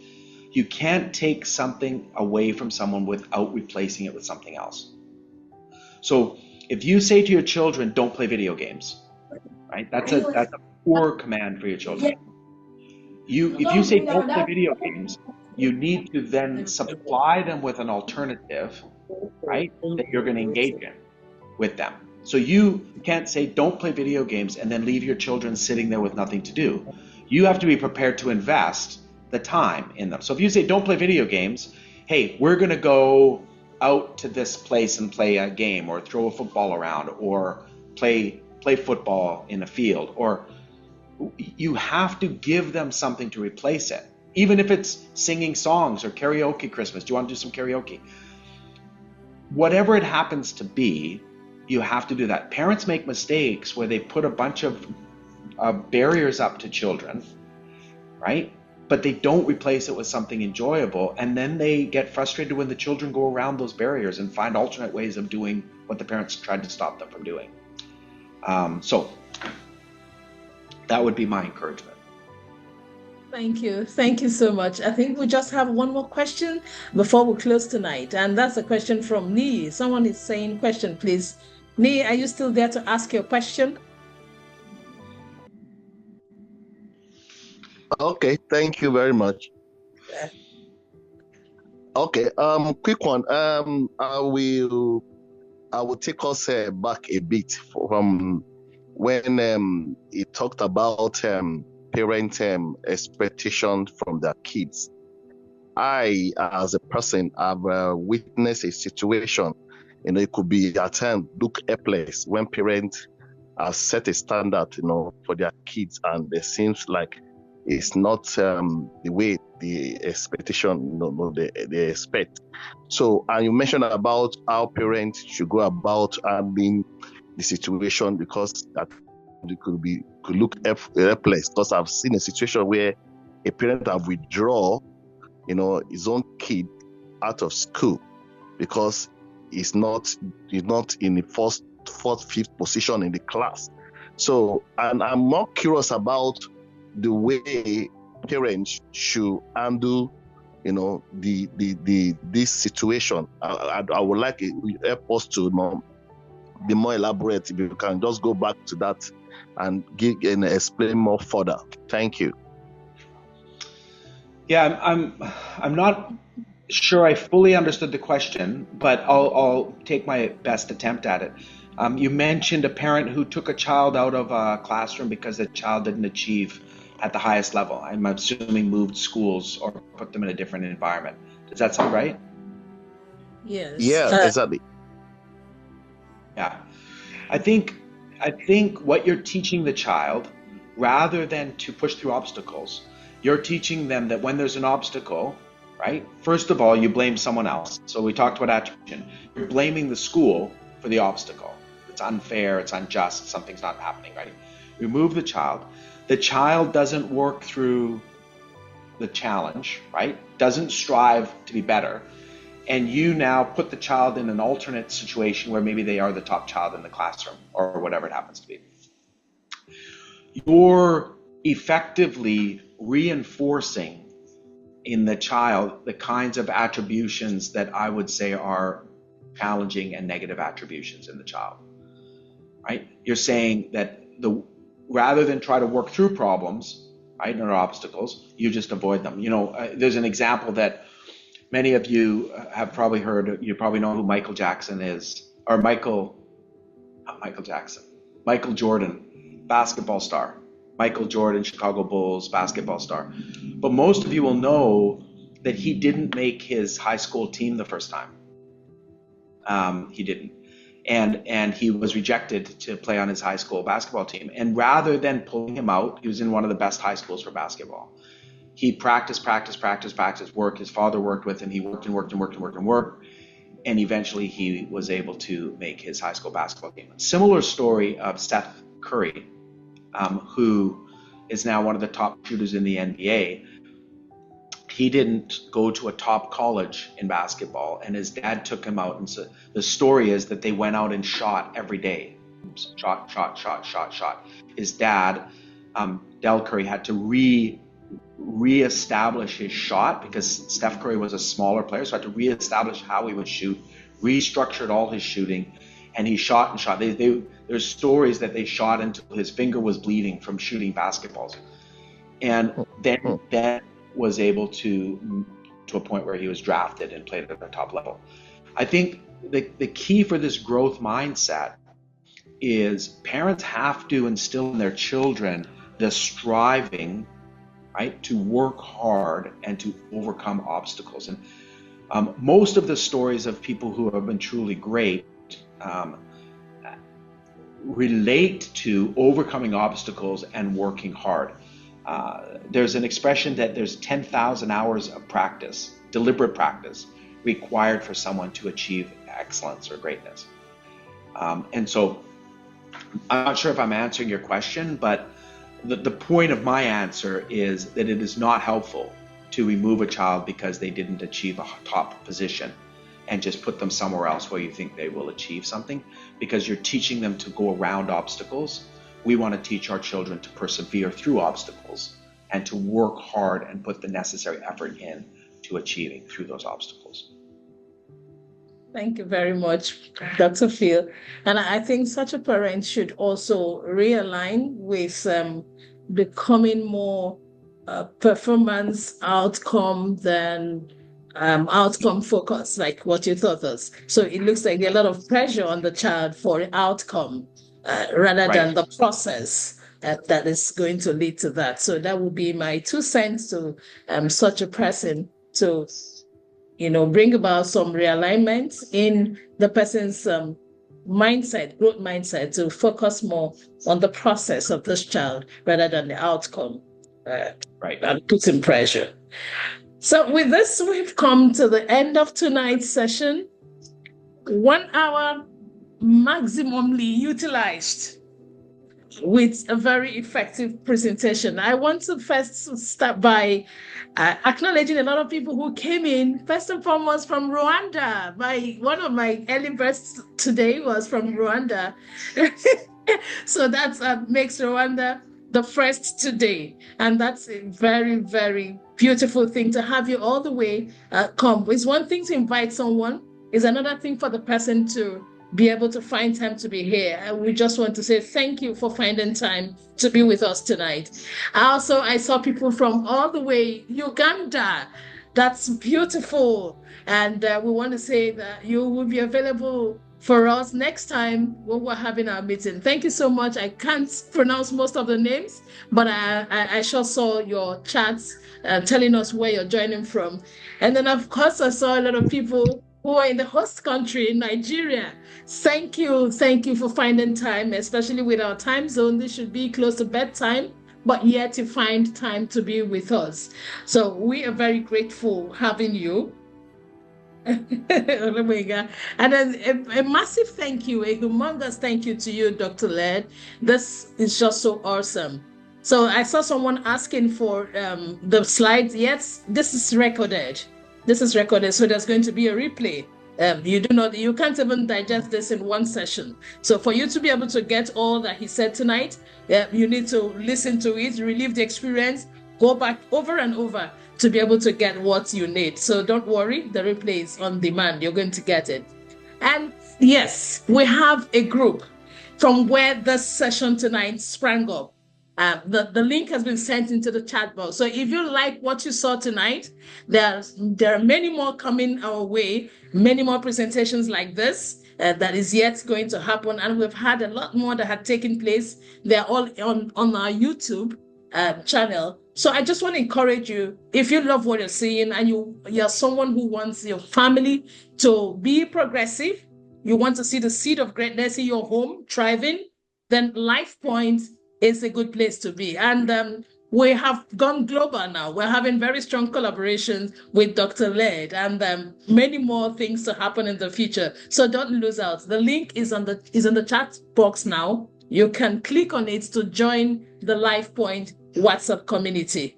Speaker 2: You can't take something away from someone without replacing it with something else. So if you say to your children, don't play video games, right? That's a poor command for your children. If you say don't play video games, you need to then supply them with an alternative, right? That you're going to engage in with them. So you can't say don't play video games and then leave your children sitting there with nothing to do. You have to be prepared to invest the time in them. So if you say don't play video games, hey, we're going to go out to this place and play a game or throw a football around or play football in a field, or you have to give them something to replace it. Even if it's singing songs or karaoke Christmas. Do you want to do some karaoke? Whatever it happens to be, you have to do that. Parents make mistakes where they put a bunch of barriers up to children, right? But they don't replace it with something enjoyable. And then they get frustrated when the children go around those barriers and find alternate ways of doing what the parents tried to stop them from doing. So that would be my encouragement.
Speaker 1: Thank you. Thank you so much. I think we just have one more question before we close tonight. And that's a question from Nee. Someone is saying, question, please. Nee, are you still there to ask your question?
Speaker 4: Okay, thank you very much.
Speaker 1: Yeah.
Speaker 4: Okay, quick one. I will take us back a bit from when he talked about parent expectation from their kids. I, as a person, have witnessed a situation. It could be at times look helpless when parents set a standard, for their kids, and it seems like it's not the way the expectation, they expect. So, and you mentioned about how parents should go about handling the situation, because that it could look helpless. Because I've seen a situation where a parent have withdraw, his own kid out of school because he's not in the fourth, fifth position in the class. So, and I'm more curious about the way parents should handle, this situation. I would like it help us to be more elaborate. If you can just go back to that and give and explain more further. Thank you.
Speaker 2: Yeah, I'm not sure I fully understood the question, but I'll take my best attempt at it. You mentioned a parent who took a child out of a classroom because the child didn't achieve at the highest level. I'm assuming moved schools or put them in a different environment. Does that sound right?
Speaker 1: Yes.
Speaker 4: Yeah, exactly.
Speaker 2: Yeah. I think what you're teaching the child, rather than to push through obstacles, you're teaching them that when there's an obstacle, right? First of all, you blame someone else. So we talked about attribution. You're blaming the school for the obstacle. It's unfair, it's unjust, something's not happening, right? Remove the child. The child doesn't work through the challenge, right? Doesn't strive to be better. And you now put the child in an alternate situation where maybe they are the top child in the classroom or whatever it happens to be. You're effectively reinforcing in the child the kinds of attributions that I would say are challenging and negative attributions in the child, right? You're saying that rather than try to work through problems, right, or obstacles, you just avoid them. There's an example that many of you have probably heard. You probably know who Michael Jackson is, or Michael Jordan, basketball star. Michael Jordan, Chicago Bulls basketball star. But most of you will know that he didn't make his high school team the first time. He didn't. and he was rejected to play on his high school basketball team. And rather than pulling him out, he was in one of the best high schools for basketball. He practiced, worked. His father worked with him. He worked and worked. And eventually he was able to make his high school basketball team. Similar story of Steph Curry, who is now one of the top shooters in the NBA. He didn't go to a top college in basketball, and his dad took him out. And so the story is that they went out and shot every day. Shot. His dad, Del Curry, had to reestablish his shot because Steph Curry was a smaller player, so had to reestablish how he would shoot, restructured all his shooting, and he shot and shot. There's stories that they shot until his finger was bleeding from shooting basketballs, and then was able to a point where he was drafted and played at the top level. I think the key for this growth mindset is parents have to instill in their children the striving, right, to work hard and to overcome obstacles. And most of the stories of people who have been truly great relate to overcoming obstacles and working hard. There's an expression that there's 10,000 hours of practice, deliberate practice, required for someone to achieve excellence or greatness. And so I'm not sure if I'm answering your question, but the point of my answer is that it is not helpful to remove a child because they didn't achieve a top position and just put them somewhere else where you think they will achieve something, because you're teaching them to go around obstacles. We want to teach our children to persevere through obstacles and to work hard and put the necessary effort in to achieving through those obstacles.
Speaker 1: Thank you very much, Dr. Phil. And I think such a parent should also realign with becoming more performance outcome than outcome focus, like what you taught us. So it looks like a lot of pressure on the child for outcome rather than the process that is going to lead to that. So that would be my 2 cents to such a person to, bring about some realignment in the person's mindset, growth mindset, to focus more on the process of this child rather than the outcome. And putting pressure. So with this, we've come to the end of tonight's session. 1 hour maximally utilized with a very effective presentation. I want to first start by acknowledging a lot of people who came in, first and foremost from Rwanda. One of my early births today was from Rwanda. So that makes Rwanda the first today. And that's a very, very beautiful thing to have you all the way come. It's one thing to invite someone, it's another thing for the person to be able to find time to be here. And we just want to say thank you for finding time to be with us tonight. I saw people from all the way Uganda. That's beautiful. And we want to say that you will be available for us next time when we're having our meeting. Thank you so much. I can't pronounce most of the names, but I sure saw your chats telling us where you're joining from. And then, of course, I saw a lot of people who are in the host country, in Nigeria. Thank you for finding time, especially with our time zone. This should be close to bedtime, but yet you find time to be with us. So we are very grateful having you. And then a massive thank you, a humongous thank you to you, Dr. Led. This is just so awesome. So I saw someone asking for the slides. Yes, this is recorded. So there's going to be a replay. You can't even digest this in one session. So for you to be able to get all that he said tonight, you need to listen to it, relive the experience, go back over and over to be able to get what you need. So don't worry, the replay is on demand. You're going to get it. And yes, we have a group from where this session tonight sprang up. The link has been sent into the chat box. So if you like what you saw tonight, there are many more coming our way, many more presentations like this that is yet going to happen. And we've had a lot more that had taken place. They're all on our YouTube channel. So I just want to encourage you, if you love what you're seeing and you're someone who wants your family to be progressive, you want to see the seed of greatness in your home thriving, then LifePoint is a good place to be. And we have gone global now. We're having very strong collaborations with Dr. Led, and many more things to happen in the future. So don't lose out. The link is in the chat box now. You can click on it to join the LifePoint WhatsApp community.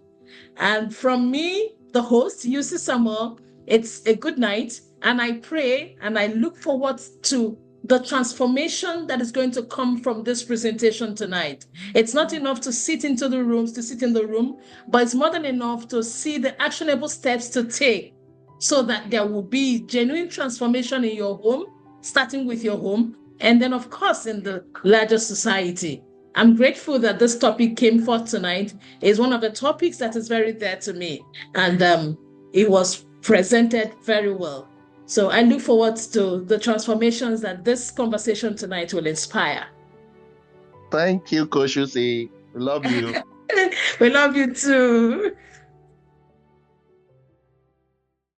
Speaker 1: And from me, the host, Yusi Samuel, it's a good night. And I pray and I look forward to the transformation that is going to come from this presentation tonight. It's not enough to sit in the room, but it's more than enough to see the actionable steps to take so that there will be genuine transformation in your home, starting with your home, and then, of course, in the larger society. I'm grateful that this topic came forth tonight. It's one of the topics that is very dear to me, and it was presented very well. So I look forward to the transformations that this conversation tonight will inspire.
Speaker 4: Thank you, Coach Yusi. We love you.
Speaker 1: We love you too.